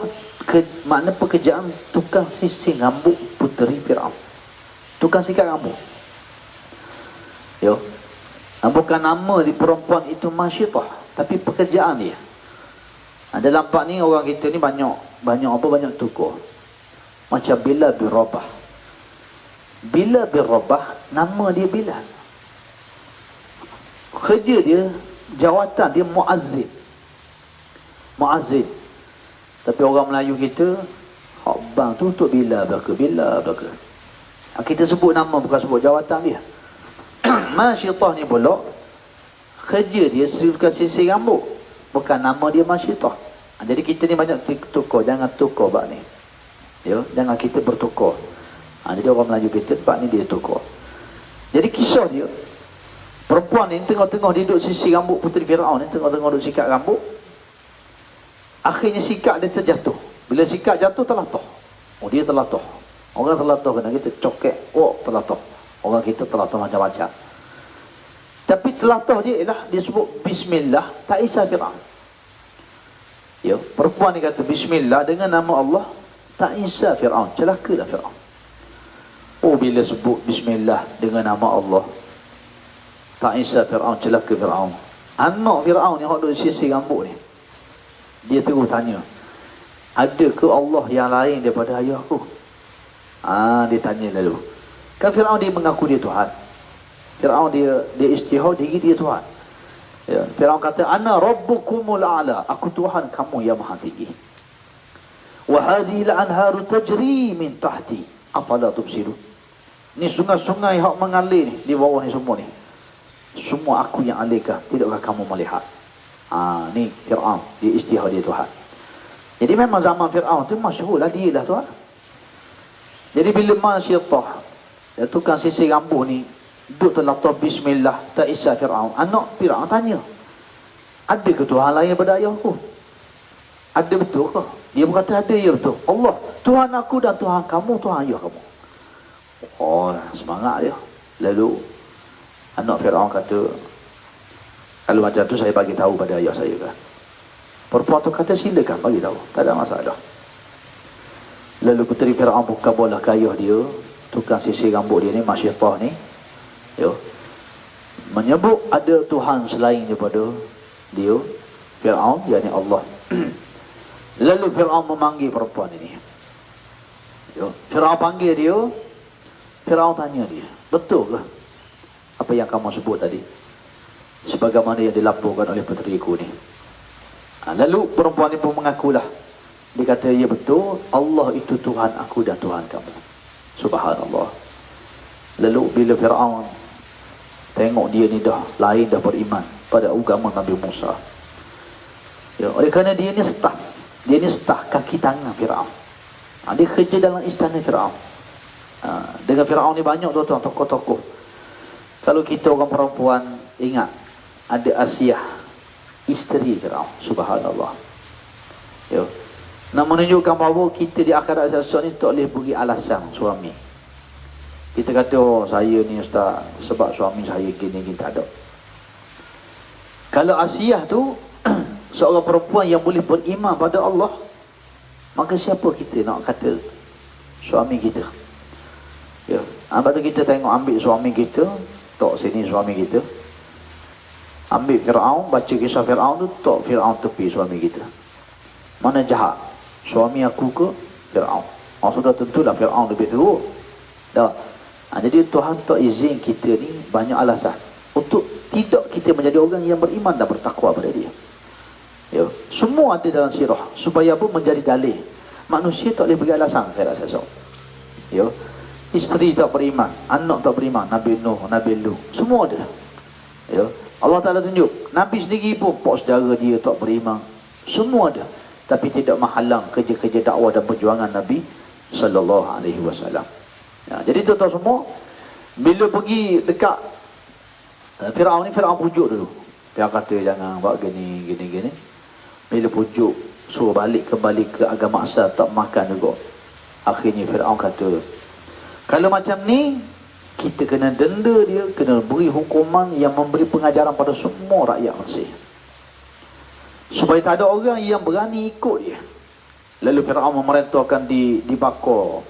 makna pekerjaan tukang sisir rambut puteri Fir'aun. Tukang sikat rambut. Yo. Bukan nama di perempuan itu masyitah, tapi pekerjaan dia. Dalam bab ni orang kita ni banyak tukar. Macam Bilal bin Rabah. Bilal bin Rabah, nama dia Bilal. Kerja dia, jawatan dia muazzin. Muazzin. Tapi orang Melayu kita, hak bang tu untuk Bilal belaka, Bilal belaka. Kita sebut nama bukan sebut jawatan dia. Masyitah ni pula kerja dia suka sisir rambut, bukan nama dia masyitah. Jadi kita ni banyak tukar, jangan tukar bab ni. Ya, jangan kita bertukar. Jadi orang Melayu kita bab ni dia tukar. Jadi kisah dia, perempuan ni tengah-tengah dia duduk sisir rambut puteri Firaun ni, tengah-tengah duduk sikat rambut. Akhirnya sikat dia terjatuh. Bila sikat jatuh terlatah. Oh, dia terlatah. Orang terlatah kena kita cokek, oh terlatah. Orang kita terlatah macam-macam. Tapi terlatah dia ialah dia sebut bismillah, tak isah Fir'aun. Ya, perempuan ni kata bismillah dengan nama Allah, tak isah Fir'aun, celakalah Fir'aun. Oh, bila sebut bismillah dengan nama Allah, tak isah Fir'aun, celaka Fir'aun. Anak Fir'aun yang duduk sisir rambut ni, dia terus tanya, ada ke Allah yang lain daripada ayahku? Dia tanya lalu. Kan Fir'aun dia mengaku dia Tuhan. Fir'aun dia istihad diri dia Tuhan. Ya, Fir'aun kata ana rabbukumul a'la, aku Tuhan kamu yang maha tinggi. Wa hadhihi al-anharu tajri min tahti afala tubsirun. Ni sungai-sungai hak mengalir ni di bawah ni semua ni. Semua aku yang alirkan, tidakkah kamu melihat? Ni Fir'aun, dia istihad dia Tuhan. Jadi memang zaman Fir'aun tu masyhurlah dia lah Tuhan. Jadi bila masyitah, ya, tukang sisir rambut ni duduk terlatah bismillah, tak isah Fir'aun. Anak Fir'aun tanya, ada ke Tuhan lain daripada ayahku? Ada betul ke? Dia berkata ada, ya betul. Allah, Tuhan aku dan Tuhan kamu, Tuhan ayah kamu. Oh, semangat dia. Lalu anak Fir'aun kata, kalau macam tu saya bagi tahu pada ayah saya kan. Perempuan tu kata silakan bagi tahu, tak ada masalah. Lalu puteri Fir'aun buka bola ke ayah dia, tukang sisir rambut dia ni, masyitah ni, ya, menyebut ada Tuhan selain daripada dia, Fir'aun, yakni Allah. Lalu Fir'aun memanggil perempuan ini. Ya, Fir'aun panggil dia, Fir'aun tanya dia, betul ke apa yang kamu sebut tadi? Sebagaimana yang dilaporkan oleh puteriku ni. Lalu perempuan ini pun mengakulah. Dia kata, ya betul, Allah itu Tuhan aku dan Tuhan kamu. Subhanallah. Lalu bila Fir'aun tengok dia ni dah lain, dah beriman pada agama Nabi Musa. Ya, oleh kerana dia ni staff. Dia ni staff kaki tangan Fir'aun. Dia kerja dalam istana Fir'aun. Dengan Fir'aun ni banyak tuan-tuan tokoh-tokoh. Kalau kita orang perempuan ingat, ada Asiyah, isteri Fir'aun. Subhanallah. Ya. Nak menunjukkan bahawa kita di akhirat esok ni tak boleh beri alasan suami. Kita kata, oh saya ni ustaz sebab suami saya gini tak ada. Kalau Asiyah tu seorang perempuan yang boleh beriman pada Allah, maka siapa kita nak kata suami kita? Ya, sebab tu kita tengok ambil suami kita, tok sini suami kita. Ambil Fir'aun, baca kisah Fir'aun tu, tok Fir'aun tepi suami kita. Mana jahat? Suami aku ke Fir'aun? Sudah tentulah Fir'aun lebih teruk. Dah. Jadi Tuhan tak izin kita ni banyak alasan untuk tidak kita menjadi orang yang beriman dan bertakwa pada dia. Ya, semua ada dalam sirah supaya pun menjadi dalih. Manusia tak boleh beri alasan saya rasa esok. Ya, isteri tak beriman, anak tak beriman, Nabi Nuh, Nabi Lut, semua ada. Ya, Allah Ta'ala tunjuk, Nabi sendiri pun pak saudara dia tak beriman, semua ada. Tapi tidak menghalang kerja-kerja dakwah dan perjuangan Nabi sallallahu alaihi wasallam. Ya, jadi tuan-tuan semua, bila pergi dekat Firaun ni, Firaun pujuk dulu. Dia kata jangan buat gini. Bila pujuk, suruh balik kembali ke agama asal, tak makan juga. Akhirnya Firaun kata, kalau macam ni, kita kena denda dia, kena beri hukuman yang memberi pengajaran pada semua rakyat Mesir, supaya tak ada orang yang berani ikut dia. Lalu Firaun memerintahkan dibakar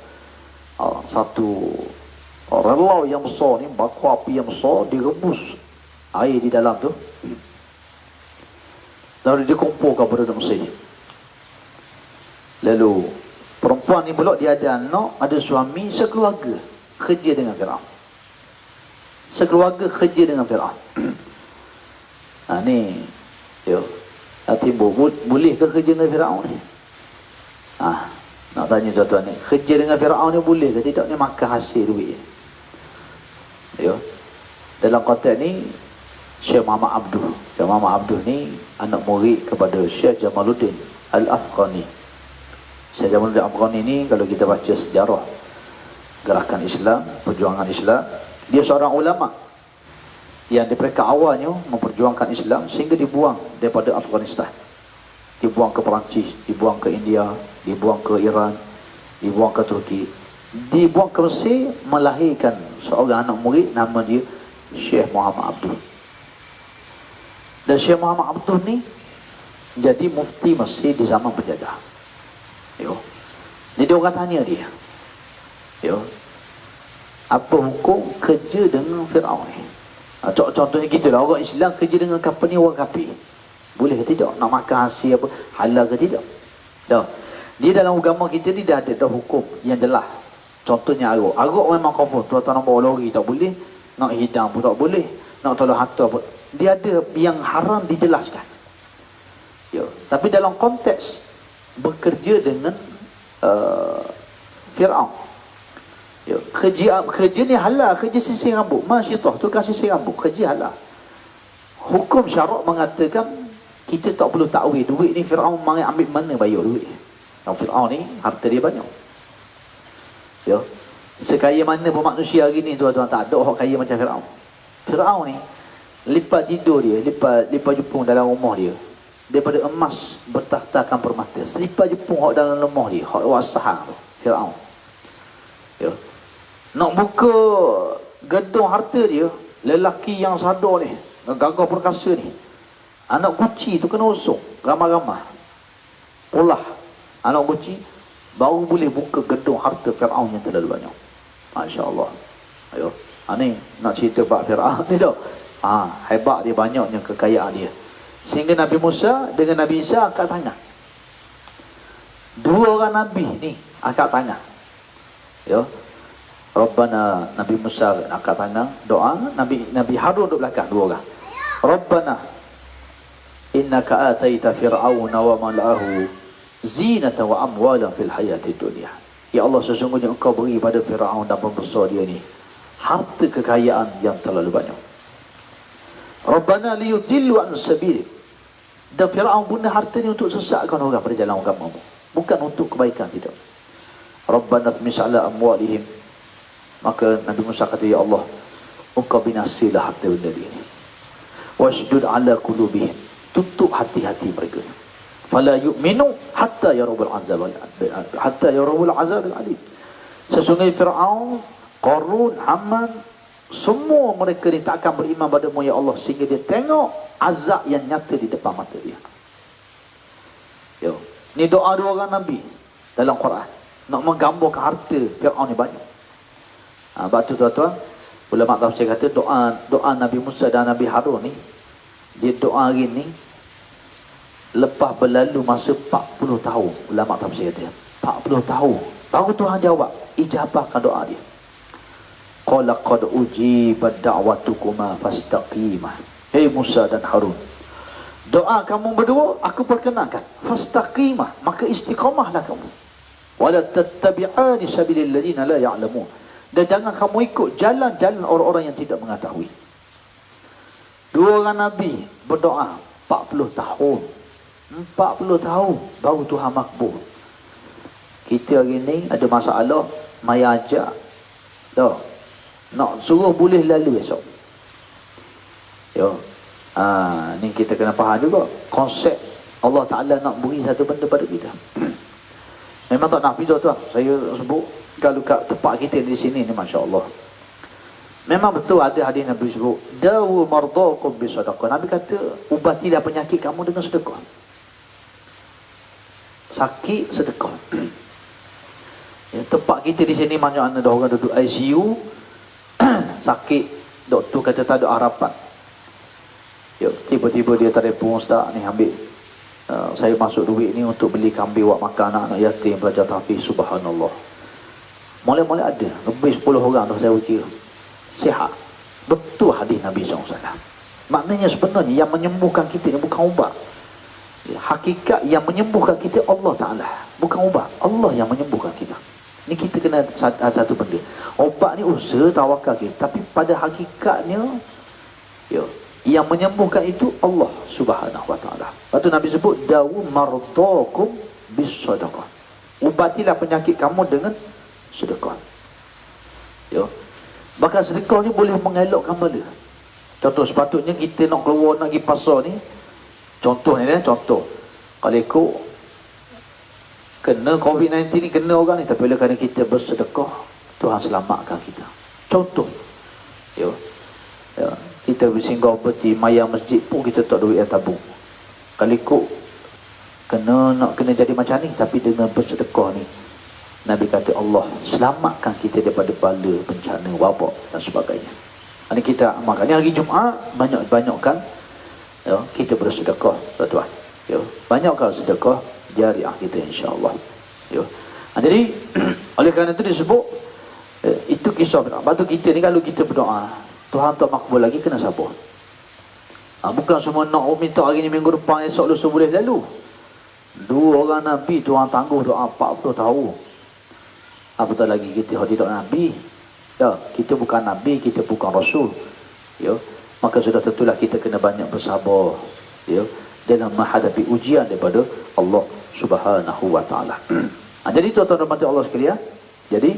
satu relau yang besar ni, bakar api yang besar, direbus air di dalam tu, lalu dikumpulkan penduduk Mesir. Lalu perempuan ni pula, dia ada anak, ada suami, sekeluarga kerja dengan Firaun. Sekeluarga kerja dengan Firaun. Ni yo, timbul, boleh ke kerja dengan Firaun ni? Nak tanya tuan-tuan ni, kerja dengan Firaun ni boleh ke tidak? Ni makan hasil duit. Yo, dalam konteks ni, Syekh Muhammad Abduh. Syekh Muhammad Abduh ni anak murid kepada Syekh Jamaluddin Al-Afghani. Syekh Jamaluddin Al-Afghani ni, kalau kita baca sejarah gerakan Islam, perjuangan Islam, dia seorang ulama yang di peringkat awalnya memperjuangkan Islam sehingga dibuang daripada Afghanistan, dibuang ke Perancis, dibuang ke India, dibuang ke Iran, dibuang ke Turki, dibuang ke Mesir, melahirkan seorang anak murid nama dia Syekh Muhammad Abduh. Dan Syekh Muhammad Abduh ni jadi mufti Mesir di zaman penjajah. Jadi orang tanya dia, apa hukum kerja dengan Firaun ni? Contohnya kita lah, orang Islam kerja dengan company orang kafir, boleh ke tidak? Nak makan hasil apa, halal ke tidak? Dia dalam agama kita ni dah ada hukum yang jelas. Contohnya arak memang confirm, tuan-tuan nak bawa lori tak boleh, nak hidang pun tak boleh, nak tolong harta pun. Dia ada yang haram dijelaskan. Tapi dalam konteks bekerja dengan Firaun, kerja ni halal, kerja sisir rambut, masyitah, tukang sisir rambut, kerja halal. Hukum syarak mengatakan kita tak perlu takwil. Duit ni Firaun ambil mana bayar duit? Firaun ni harta dia banyak. Sekaya mana pun manusia hari ni tuan-tuan, tak ada orang kaya macam Firaun. Firaun ni lipat tidur dia, lipat jepung dalam rumah dia, daripada emas bertahtakan permata, lipat jepung hak dalam rumah dia, hak wasahang tu Firaun. Nak buka gedung harta dia, lelaki yang sadar ni, gagah perkasa ni, anak kuci tu kena usung ramai-ramai, ulah anak kuci, baru boleh buka gedung harta Firaun yang terlalu banyak. Masya Allah. Ni nak cerita bab Firaun ni dah. Hebat dia, banyaknya kekayaan dia, sehingga Nabi Musa dengan Nabi Isa angkat tangan. Dua orang Nabi ni angkat tangan. Rabbana, Nabi Musa angkat tangan doa, Nabi Harun duduk belakang, dua orang. Rabbana innaka ataita fir'auna wa mal'ahu zinatan wa amwalan fil hayatid dunya. Ya Allah, sesungguhnya engkau beri pada Firaun dan pembesar dia ni harta kekayaan yang terlalu banyak. Rabbana liyudillu an sabil. Dan Firaun guna harta ni untuk sesatkan orang pada jalan agamamu, bukan untuk kebaikan, tidak. Rabbana tmis ala amwalihim. Maka Nabi Musa kata, ya Allah, engkau binasilah harta benda dia ni. Washdud ala qulubihim, tutup hati-hati mereka. Fala yu'minu hatta yarawul azab al-alim. Sesungguhnya Firaun, Qarun, Haman, semua mereka ni tak akan beriman padamu ya Allah, sehingga dia tengok azab yang nyata di depan mata dia. Ni doa dua orang Nabi dalam Quran, nak menggambarkan harta Firaun ni banyak. Sebab tu tuan-tuan, ulama tafsir kata doa Nabi Musa dan Nabi Harun ni, dia doa hari ni lepas berlalu masa 40 tahun. Ulama tafsir kata 40 tahun baru Tuhan jawab, ijabahkan doa dia. Qala qad ujibat da'watukuma fastaqimah. Hei Musa dan Harun, doa kamu berdua aku perkenankan, fastaqimah, maka istiqamahlah kamu. Wala tattabi'ani sabilil ladina la ya'lamun. Dan jangan kamu ikut jalan-jalan orang-orang yang tidak mengetahui. Dua orang Nabi berdoa 40 tahun. 40 tahun baru Tuhan makbul. Kita hari ni ada masalah, maya ajak. Dah. Nak suruh boleh lalu esok. Yo. Ni kita kena faham juga konsep Allah Ta'ala nak beri satu benda pada kita. Memang tak nak pindah tuan. Saya sebut kalau kat tempat kita di sini ni, Masya Allah, memang betul ada hadis Nabi sebut, dawu mardakum bisadaqah. Nabi kata, ubatilah penyakit kamu dengan sedekah. Sakit, sedekah. Ya, tempat kita di sini banyak ada orang duduk ICU, sakit, doktor kata tak ada harapan. Ya, tiba-tiba dia telefon, Ustaz ni ambil, saya masuk duit ni untuk beli kambing buat makan anak-anak yatim belajar tahfiz. Subhanallah. Mula-mula ada lebih 10 orang dah saya kira sihat. Betul hadis Nabi SAW. Maknanya sebenarnya yang menyembuhkan kita ni bukan ubat. Hakikat yang menyembuhkan kita Allah Ta'ala, bukan ubat. Allah yang menyembuhkan kita. Ni kita kena satu benda. Ubat ni usaha tawakal kita, tapi pada hakikatnya ya, yang menyembuhkan itu Allah Subhanahu Wa Ta'ala. Lepas tu Nabi sebut dawu mardakum bisadaqah. Ubatilah penyakit kamu dengan sedekah. Ya. Bahkan sedekah ni boleh mengelakkan bala. Contoh, sepatutnya kita nak keluar nak pergi pasar ni, contoh ni, contoh kalau ikut kena COVID-19 ni, kena orang ni, tapi oleh kerana kita bersedekah, Tuhan selamatkan kita. Contoh ya, ya, kita bersinggah peti mayang masjid pun kita tak duit yang tabung. Kalau ikut nak kena jadi macam ni, tapi dengan bersedekah ni, Nabi kata Allah selamatkan kita daripada bala, bencana, wabak dan sebagainya. Ini kita amalkan. Hari Jumaat banyak-banyakkan ya, kita bersedekah, tuan-tuan. Ya, banyakkan sedekah jariah kita, insya-Allah. Ya. Jadi oleh kerana itu disebut itu kisah. Batu kita ni kalau kita berdoa, Tuhan tak makbul lagi, kena sabar. Bukan semua nak minta hari ni, minggu depan, esok, lusa boleh lalu. 2 orang Nabi Tuhan tangguh doa 40 tahun. Apatah lagi kita tidak Nabi. Ya, kita bukan Nabi, kita bukan Rasul. Ya, maka sudah tentulah kita kena banyak bersabar. Ya, dalam menghadapi ujian daripada Allah Subhanahu Wa Ta'ala. Jadi tuan-tuan dan puan Allah sekalian, jadi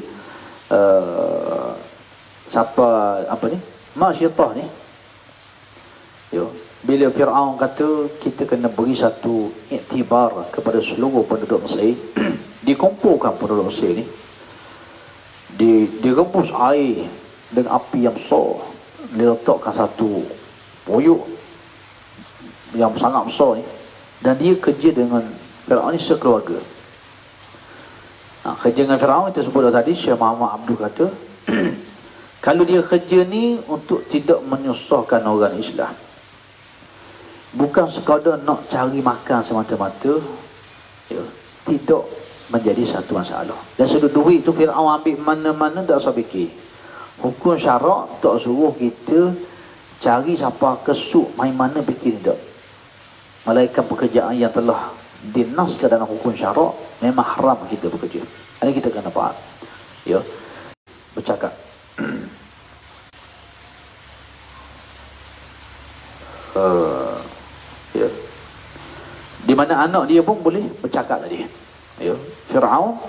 siapa apa ni? Masyiatah ni. Ya, bila Fir'aun kata kita kena beri satu iktibar kepada seluruh penduduk Mesir, dikumpulkan penduduk Mesir ni, direbus air dengan api yang besar, diletakkan satu puyuk yang sangat besar ni, dan dia kerja dengan Fir'aun ni sekeluarga. Kerja dengan Fir'aun itu sebut tadi, Syekh Muhammad Abdul kata kalau dia kerja ni untuk tidak menyusahkan orang Islam, bukan sekadar nak cari makan semata-mata, ya, tidak menjadi satu masalah. Dan sudut duit tu Fir'aun ambil mana-mana, tak usah fikir. Hukum syarak tak suruh kita cari siapa kesuk main mana, fikir tak. Melainkan pekerjaan yang telah dinaskan dalam hukum syarak, memang haram kita bekerja. Ini kita kena faham. Ya, bercakap. Ya. Di mana anak dia pun boleh bercakap tadi. Ya, Fir'aun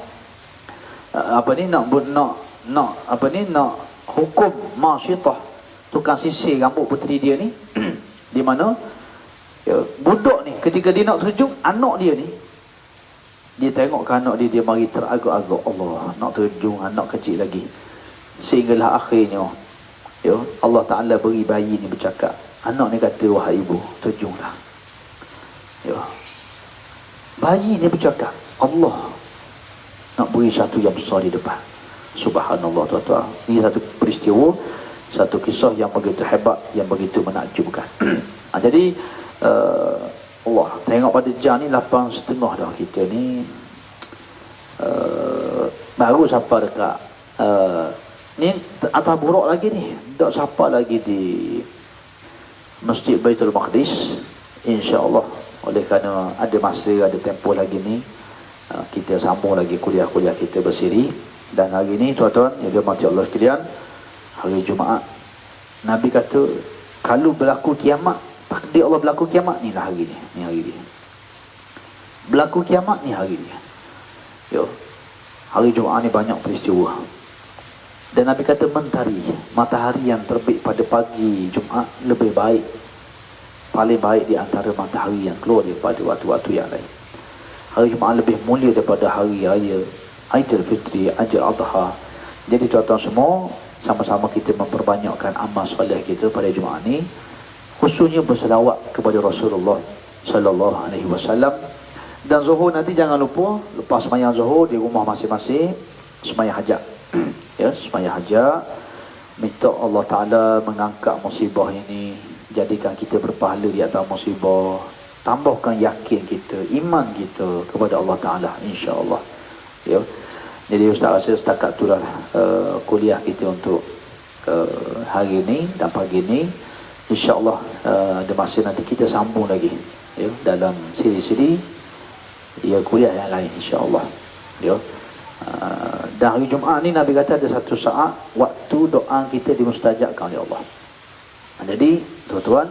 nak hukum Masyiatah, tukang sisir rambut puteri dia ni. Di mana ya, budak ni ketika dia nak terjun, anak dia ni, dia tengok ke anak dia mari teragak-agak, Allah nak terjun anak kecil lagi. Sehinggalah akhirnya ya, Allah Ta'ala beri bayi ni bercakap. Anak ni kata, wahai ibu, terjunlah. Ya, bayi ni bercakap, Allah nak beri satu yang besar di depan. Subhanallah, tuan-tuan. Ini satu peristiwa, satu kisah yang begitu hebat, yang begitu menakjubkan. Jadi Allah tengok pada jam ni 8.30 dah kita ni, baru sampai dekat ni atas buruk lagi ni, tak sampai lagi di Masjid Baitul Maqdis, insya-Allah. Oleh kerana ada masa, ada tempoh lagi ni, kita sambung lagi kuliah-kuliah kita bersiri. Dan hari ni tuan-tuan yang dirahmati Allah sekalian, hari Jumaat, Nabi kata kalau berlaku kiamat, takdir Allah berlaku kiamat, ni lah hari ni, ni hari ni. Berlaku kiamat ni hari ni. Yo. Hari Jumaat ni banyak peristiwa. Dan Nabi kata mentari, matahari yang terbit pada pagi Jumaat lebih baik, paling baik di antara matahari yang keluar daripada waktu-waktu yang lain. Hari Jumaat lebih mulia daripada hari raya Aidilfitri, Aidil Adha. Jadi tuan-tuan semua, sama-sama kita memperbanyakkan amal soleh kita pada Jumaat ni, khususnya berselawat kepada Rasulullah sallallahu alaihi wasallam. Dan zuhur nanti jangan lupa, lepas sembahyang zuhur di rumah masing-masing sembahyang hajat. Ya, sembahyang hajat, minta Allah Taala mengangkat musibah ini, jadikan kita berpahala di atas musibah, tambahkan yakin kita, iman kita kepada Allah Taala, insya-Allah. Ya. Jadi ustaz rasa setakat itulah kuliah kita untuk hari ini dan pagi ini. InsyaAllah ada masa nanti kita sambung lagi, ya, dalam siri-siri ya kuliah yang lain, insyaAllah. Ya. Dan hari Jumaat ni Nabi kata ada satu saat waktu doa kita dimustajabkan oleh Allah. Jadi tuan-tuan,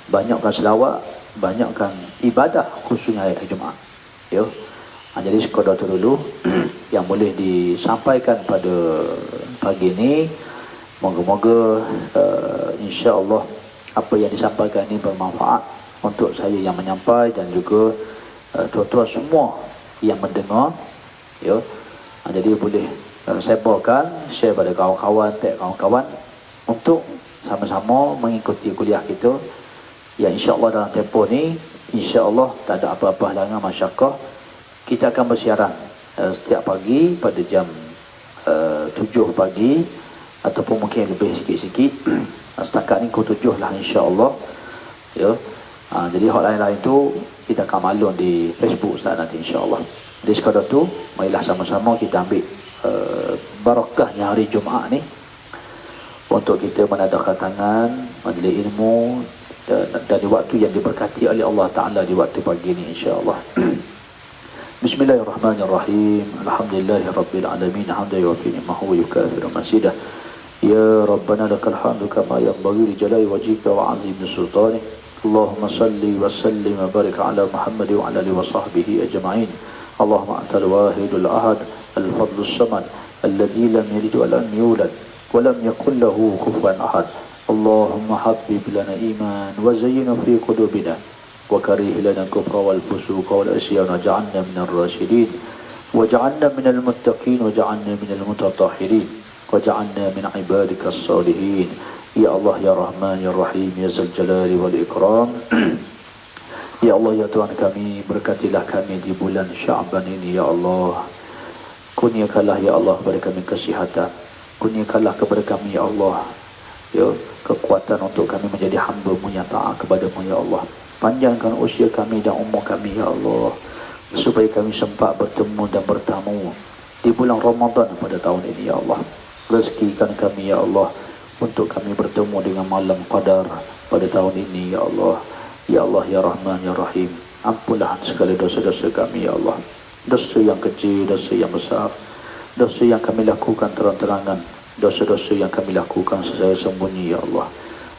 banyakkan selawat, banyakkan ibadah khususnya hari Jumaat. Ya. Jadi sekadar itu dulu yang boleh disampaikan pada pagi ini. Moga-moga insya-Allah apa yang disampaikan ini bermanfaat untuk saya yang menyampai dan juga tuan-tuan semua yang mendengar, ya. Jadi boleh sebarkan, share pada kawan-kawan, tag kawan-kawan untuk sama-sama mengikuti kuliah kita. Ya, insya-Allah dalam tempoh ni insya-Allah tak ada apa-apa halangan masyarakat. Kita akan bersiaran setiap pagi pada jam 7 pagi ataupun mungkin lebih sikit-sikit. Setakat ni pukul 7 lah, insya-Allah. Ya. Jadi hal lain-lain tu kita akan maklum di Facebook Ustaz nanti, insya-Allah. Jadi sekadar tu, marilah sama-sama kita ambil barakahnya hari Jumaat ni untuk kita menadahkan tangan, majlis ilmu dan di waktu yang diberkati oleh Allah Taala di waktu pagi ni, insya-Allah. Bismillahirrahmanirrahim. Alhamdulillahirabbil alamin, hamdan yuwaffi ni'amahu wa yukafiru masidah. Ya Rabbana lakal hamdu kama yanbaghi li jalali wajhika wa 'azimi sultanik. Allahumma salli wa sallim wa barik ala Muhammad wa ala alihi wa sahbihi ajma'in. Allahumma antal wahidul ahad, al-fadlus samad, alladhi lam yalid wa lam yulad wa lam yakul lahu kufuwan ahad. Allahumma habbib lana iman wa zayyinhu fi qulubina wa karih lana al-kufra wal fusuqa wal isyan waj'alna minal rasyidin waj'alna minal muttaqin waj'alna minal mutatahhirin waj'alna min ibadikas salihin. Ya Allah, ya Rahman, ya Rahim, ya Zal Jalali wal Ikram. Ya Allah, ya Tuhan kami, berkatilah kami di bulan Sya'ban ini, ya Allah. Kurniakanlah ya Allah kepada kami kesihatan, kurniakanlah kepada kami ya Allah, ya, kekuatan untuk kami menjadi hamba-Mu yang taat kepada-Mu ya Allah. Panjangkan usia kami dan umur kami ya Allah, supaya kami sempat bertemu dan bertamu di bulan Ramadan pada tahun ini ya Allah. Rezekikan kami ya Allah untuk kami bertemu dengan malam qadar pada tahun ini ya Allah. Ya Allah, ya Rahman, ya Rahim, ampunlah segala dosa-dosa kami ya Allah. Dosa yang kecil, dosa yang besar, dosa yang kami lakukan terang-terangan, dosa-dosa yang kami lakukan secara sembunyi ya Allah,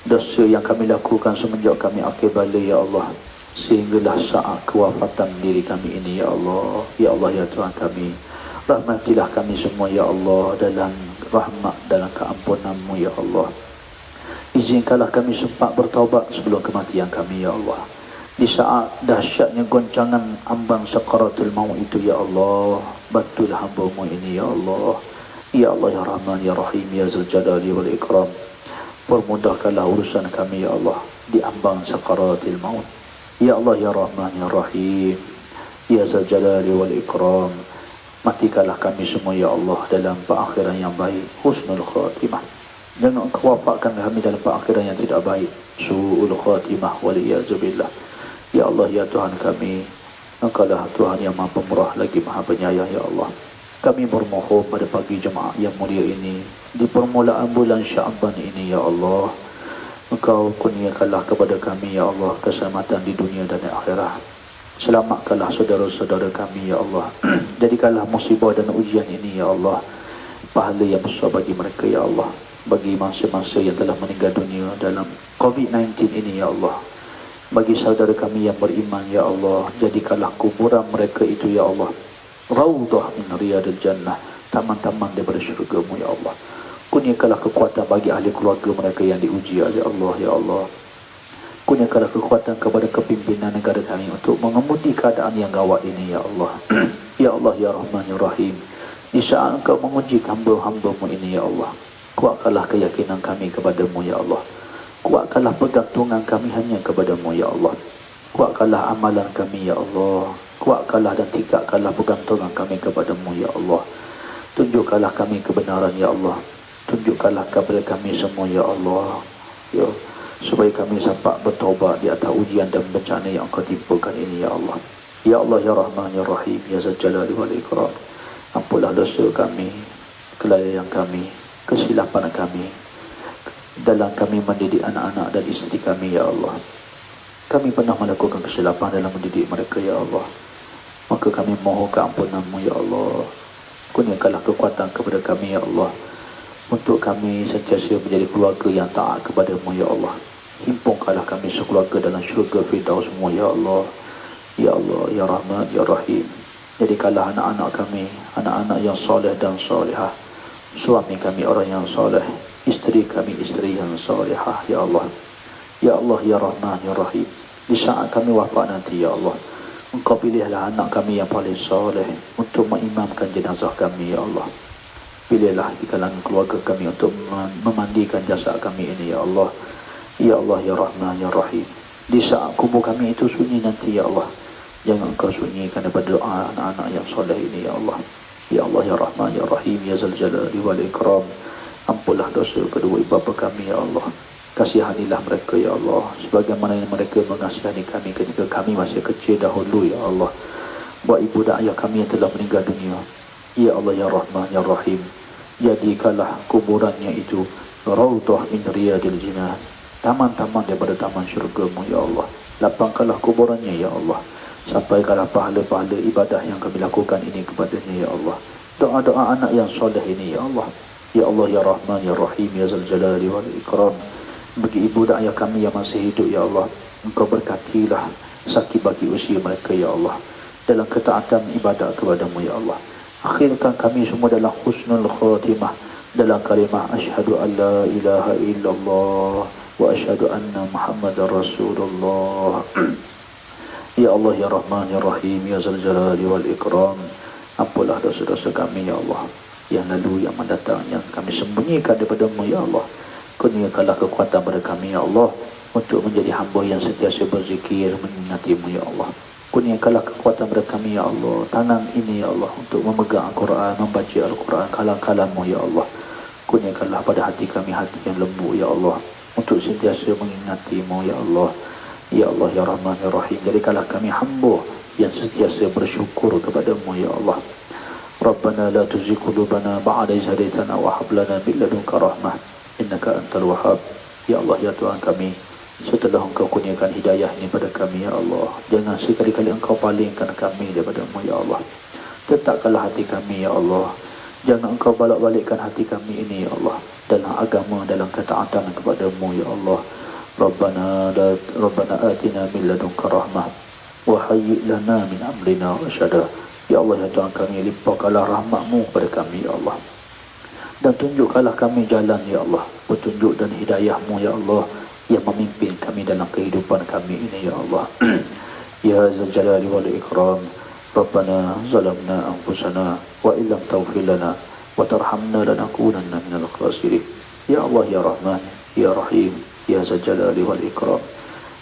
dosa yang kami lakukan semenjak kami akhir balik ya Allah, sehinggalah saat kewafatan diri kami ini ya Allah. Ya Allah, ya Tuhan kami, rahmatilah kami semua ya Allah dalam rahmat, dalam keampunan-Mu ya Allah. Izinkanlah kami sempat bertaubat sebelum kematian kami ya Allah. Di saat dahsyatnya goncangan ambang sakaratul maut itu ya Allah, bantulah hamba-Mu ini ya Allah. Ya Allah, ya Rahman, ya Rahim, ya Zal Jalali wal Ikram, permudahkanlah urusan kami ya Allah di ambang sakaratul maut. Ya Allah, ya Rahman, ya Rahim, ya Zal Jalali wal Ikram, matikanlah kami semua ya Allah dalam perakhiran yang baik, husnul khatimah. Jangan Engkau wafatkan kami dalam perakhiran yang tidak baik, su'ul khatimah waliyazubillah. Ya Allah, ya Tuhan kami, Engkaulah Tuhan yang Maha Pemurah lagi Maha Penyayang ya Allah. Kami bermohon pada pagi Jumaat yang mulia ini, di permulaan bulan Sya'ban ini ya Allah, Engkau kurniakanlah kepada kami ya Allah keselamatan di dunia dan di akhirat. Selamatkanlah saudara-saudara kami ya Allah. Jadikanlah musibah dan ujian ini ya Allah pahala yang besar bagi mereka ya Allah. Bagi mangsa-mangsa yang telah meninggal dunia dalam COVID-19 ini ya Allah, bagi saudara kami yang beriman ya Allah, jadikanlah kuburan mereka itu ya Allah raudhah min riyadil jannah, taman-taman daripada syurga-Mu ya Allah. Kurniakanlah kekuatan bagi ahli keluarga mereka yang diuji oleh Allah ya Allah. Kurniakanlah kekuatan kepada kepimpinan negara kami untuk mengemudi keadaan yang gawat ini ya Allah. Ya Allah ya Rahman ya Rahim, di saat Engkau menguji hamba-hamba-Mu ini ya Allah, kuatkanlah keyakinan kami kepada-Mu ya Allah. Kuatkanlah pergantungan kami hanya kepada-Mu ya Allah. Kuatkanlah amalan kami ya Allah. Kuatkanlah dan tingkatkanlah pergantungan kami kepada-Mu ya Allah. Tunjukkanlah kami kebenaran ya Allah. Tunjukkanlah kepada kami semua ya Allah ya, supaya kami sampai bertaubat di atas ujian dan bencana yang Engkau timpakan ini ya Allah. Ya Allah ya Rahman ya Rahim ya Zal Jalali wal Ikram. Ampunlah dosa kami, kelalaian kami, kesilapan kami dalam kami mendidik anak-anak dan isteri kami ya Allah. Kami pernah melakukan kesilapan dalam mendidik mereka ya Allah, maka kami mohon keampunan-Mu ya Allah. Kurniakanlah kekuatan kepada kami ya Allah, untuk kami sentiasa menjadi keluarga yang taat kepada-Mu ya Allah. Himpunkanlah kami sekeluarga dalam syurga Firdaus-Mu ya Allah. Ya Allah ya Rahman ya Rahim, jadikanlah anak-anak kami anak-anak yang soleh dan solehah, suami kami orang yang soleh, isteri kami isteri yang solehah ya Allah. Ya Allah ya Rahman ya Rahim, di saat kami wafat nanti ya Allah, Engkau pilihlah anak kami yang paling soleh untuk mengimamkan jenazah kami ya Allah. Pilihlah di kalangan keluarga kami untuk memandikan jasad kami ini ya Allah. Ya Allah ya Rahman ya Rahim, di saat kubur kami itu sunyi nanti ya Allah, jangan Engkau sunyikan daripada doa anak-anak yang soleh ini ya Allah. Ya Allah ya Rahman ya Rahim ya Zal Jalali wal Ikram. Ampunlah dosa kedua ibu bapa kami ya Allah. Kasihanilah mereka ya Allah, sebagaimana mereka mengasihani kami ketika kami masih kecil dahulu ya Allah. Buat ibu dan ayah kami yang telah meninggal dunia, ya Allah ya Rahman ya Rahim, jadikanlah kuburannya itu raudhah min riyadil jinan, taman-taman daripada taman syurga-Mu ya Allah. Lapangkanlah kuburannya ya Allah, sampaikanlah pahala-pahala ibadah yang kami lakukan ini kepadanya ya Allah. Doa-doa anak yang soleh ini ya Allah. Ya Allah ya Rahman ya Rahim ya Zal Jalali wal Ikram, bagi ibu dan ayah kami yang masih hidup ya Allah, Engkau berkatilah sakit bagi usia mereka ya Allah, dalam ketaatan ibadah kepada-Mu ya Allah. Akhirkan kami semua dalam husnul khatimah, dalam kalimah asyhadu an la ilaha illallah wa asyhadu anna Muhammadar Rasulullah. Ya Allah ya Rahman ya Rahim ya Zal Jalali wal Ikram. Ampunlah dosa-dosa kami ya Allah, yang lalu yang mendatang, yang kami sembunyikan daripada-Mu ya Allah. Kurniakanlah kekuatan pada kami ya Allah, untuk menjadi hamba yang sentiasa berzikir mengingati-Mu ya Allah. Kurniakanlah kekuatan pada kami ya Allah, tangan ini ya Allah, untuk memegang Al-Quran, membaca Al-Quran, kalam-kalam-Mu ya Allah. Kurniakanlah pada hati kami hati yang lembut ya Allah, untuk sentiasa mengingati-Mu ya Allah. Ya Allah ya Rahman ya Rahim, jadikanlah kami hamba yang sentiasa bersyukur kepada-Mu ya Allah. Rabbana la tuzigh qulubana ba'da idh hadaytana wa hab lana min ladunka rahmah innaka antal wahhab. Ya Allah ya Tuhan kami, setelah Engkau kurniakan hidayah ini pada kami ya Allah, jangan sekali-kali Engkau palingkan kami daripada-Mu ya Allah. Tetapkanlah hati kami ya Allah, jangan Engkau balik-balikkan hati kami ini ya Allah, dalam agama, dalam ketaatan kepada-Mu ya Allah. Rabbana atina min ladunka rahmah wa hayyi' lana min amrina rasyada. Ya Allah ya Tuhan kami, limpahkanlah rahmat-Mu kepada kami ya Allah, dan tunjukkanlah kami jalan ya Allah, petunjuk dan hidayah-Mu ya Allah, yang memimpin kami dalam kehidupan kami ini ya Allah. Ya Zal Jalali wal Ikram, Rabbana zalamna anfusana wa illam taghfir lana wa tarhamna lanakunanna minal khasirin. Ya Allah ya Rahman ya Rahim ya Zal Jalali wal Ikram.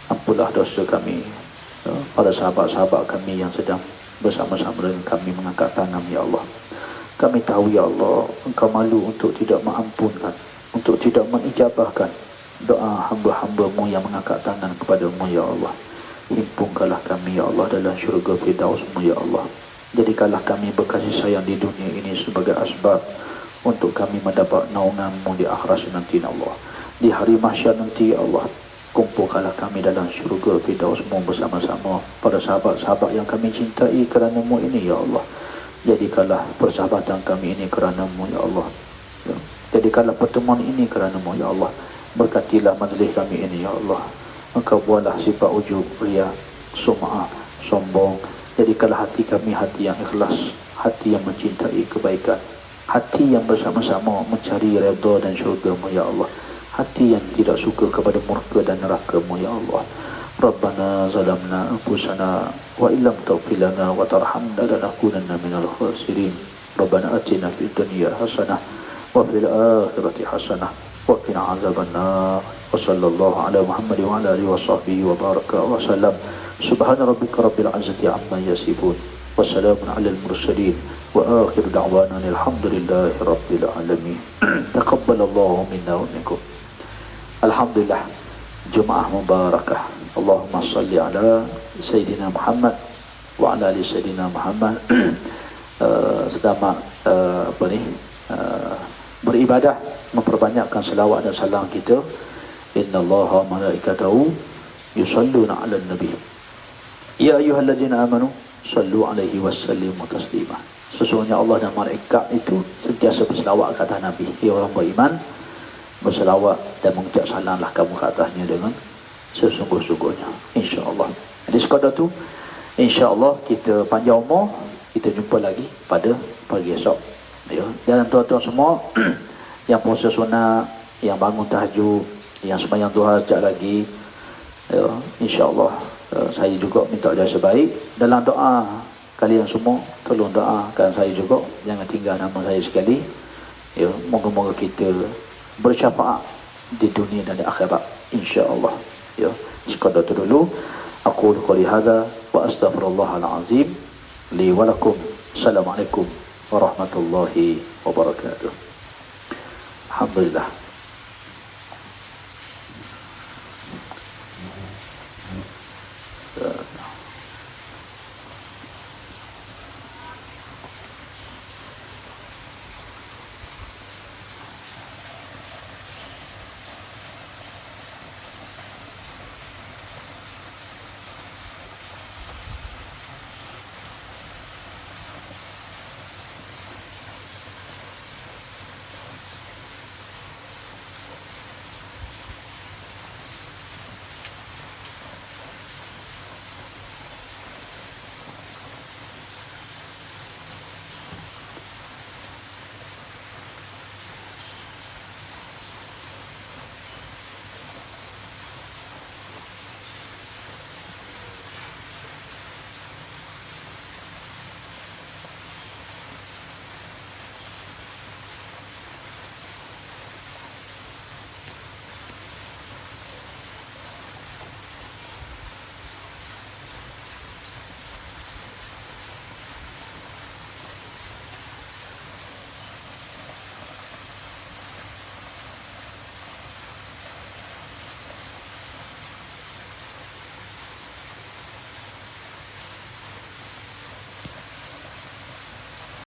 Ampunlah dosa kami, para sahabat-sahabat kami yang sedang bersama-sama dengan kami mengangkat tangan ya Allah. Kami tahu ya Allah, Engkau malu untuk tidak mengampunkan, untuk tidak mengijabahkan doa hamba-hamba-Mu yang mengangkat tangan kepada-Mu ya Allah. Himpunkanlah kami ya Allah dalam syurga Firdaus-Mu ya Allah. Jadikanlah kami berkasih sayang di dunia ini sebagai asbab untuk kami mendapat naungan-Mu di akhirat nanti ya Allah. Di hari mahsyar nanti ya Allah, kumpulkanlah kami dalam syurga Firdaus-Mu bersama-sama pada sahabat-sahabat yang kami cintai kerana-Mu ini ya Allah. Jadikanlah persahabatan kami ini kerana-Mu ya Allah. Jadikanlah pertemuan ini kerana-Mu ya Allah. Berkatilah majlis kami ini ya Allah. Engkau buatlah sifat ujub, riya, sum'ah, sombong. Jadikanlah hati kami hati yang ikhlas, hati yang mencintai kebaikan, hati yang bersama-sama mencari redha dan syurga-Mu ya Allah, hati yang tidak suka kepada murka dan neraka-Mu ya Allah. Rabbana zalamna anfusana wa illam taghfir lana wa tarhamna lanakunanna minal khasirin. Rabbana atina fid dunya hasanah wa fil akhirati hasanah wa qina azabannar. Wa sallallahu ala Muhammad wa ala alihi wa sahbihi wa baraka wa sallam. Subhana rabbika rabbil izzati amma yasifun wa salamun alal mursalin wa akhir da'wana alhamdulillahi rabbil alamin. Taqabbalallahu minna wa minkum. Alhamdulillah, Jumaah mubarakah. Allahumma salli ala Sayyidina Muhammad wa ala ali Sayyidina Muhammad. Selamat beribadah, memperbanyakkan selawat dan salam kita. Innallaha malaikatahu yusalluna 'alan nabi. Ya ayyuhalladzina amanu sallu 'alaihi wasallimu taslima. Sesungguhnya Allah dan malaikat itu sentiasa berselawat ke atas Nabi. Ya orang beriman, berselawat dan mengucap salamlah kamu ke atasnya dengan sesungguh-sungguhnya, insya-Allah. Jadi sekadar tu, insya-Allah kita panjang umur, kita jumpa lagi pada pagi esok. Ya, dan tuan-tuan semua yang puasa sunat, yang bangun tahajud, yang sembahyang duha sekejap lagi, ya, insya-Allah saya juga minta doa sebaik dalam doa. Kalian semua tolong doakan saya juga, jangan tinggal nama saya sekali. Ya, moga-moga kita bersyafaat di dunia dan di akhirat, insya-Allah. Ya, sekadar itu dulu. Aku qouli hadza wa astaghfirullahal azim li wa lakum. Assalamualaikum warahmatullahi wabarakatuh. Alhamdulillah.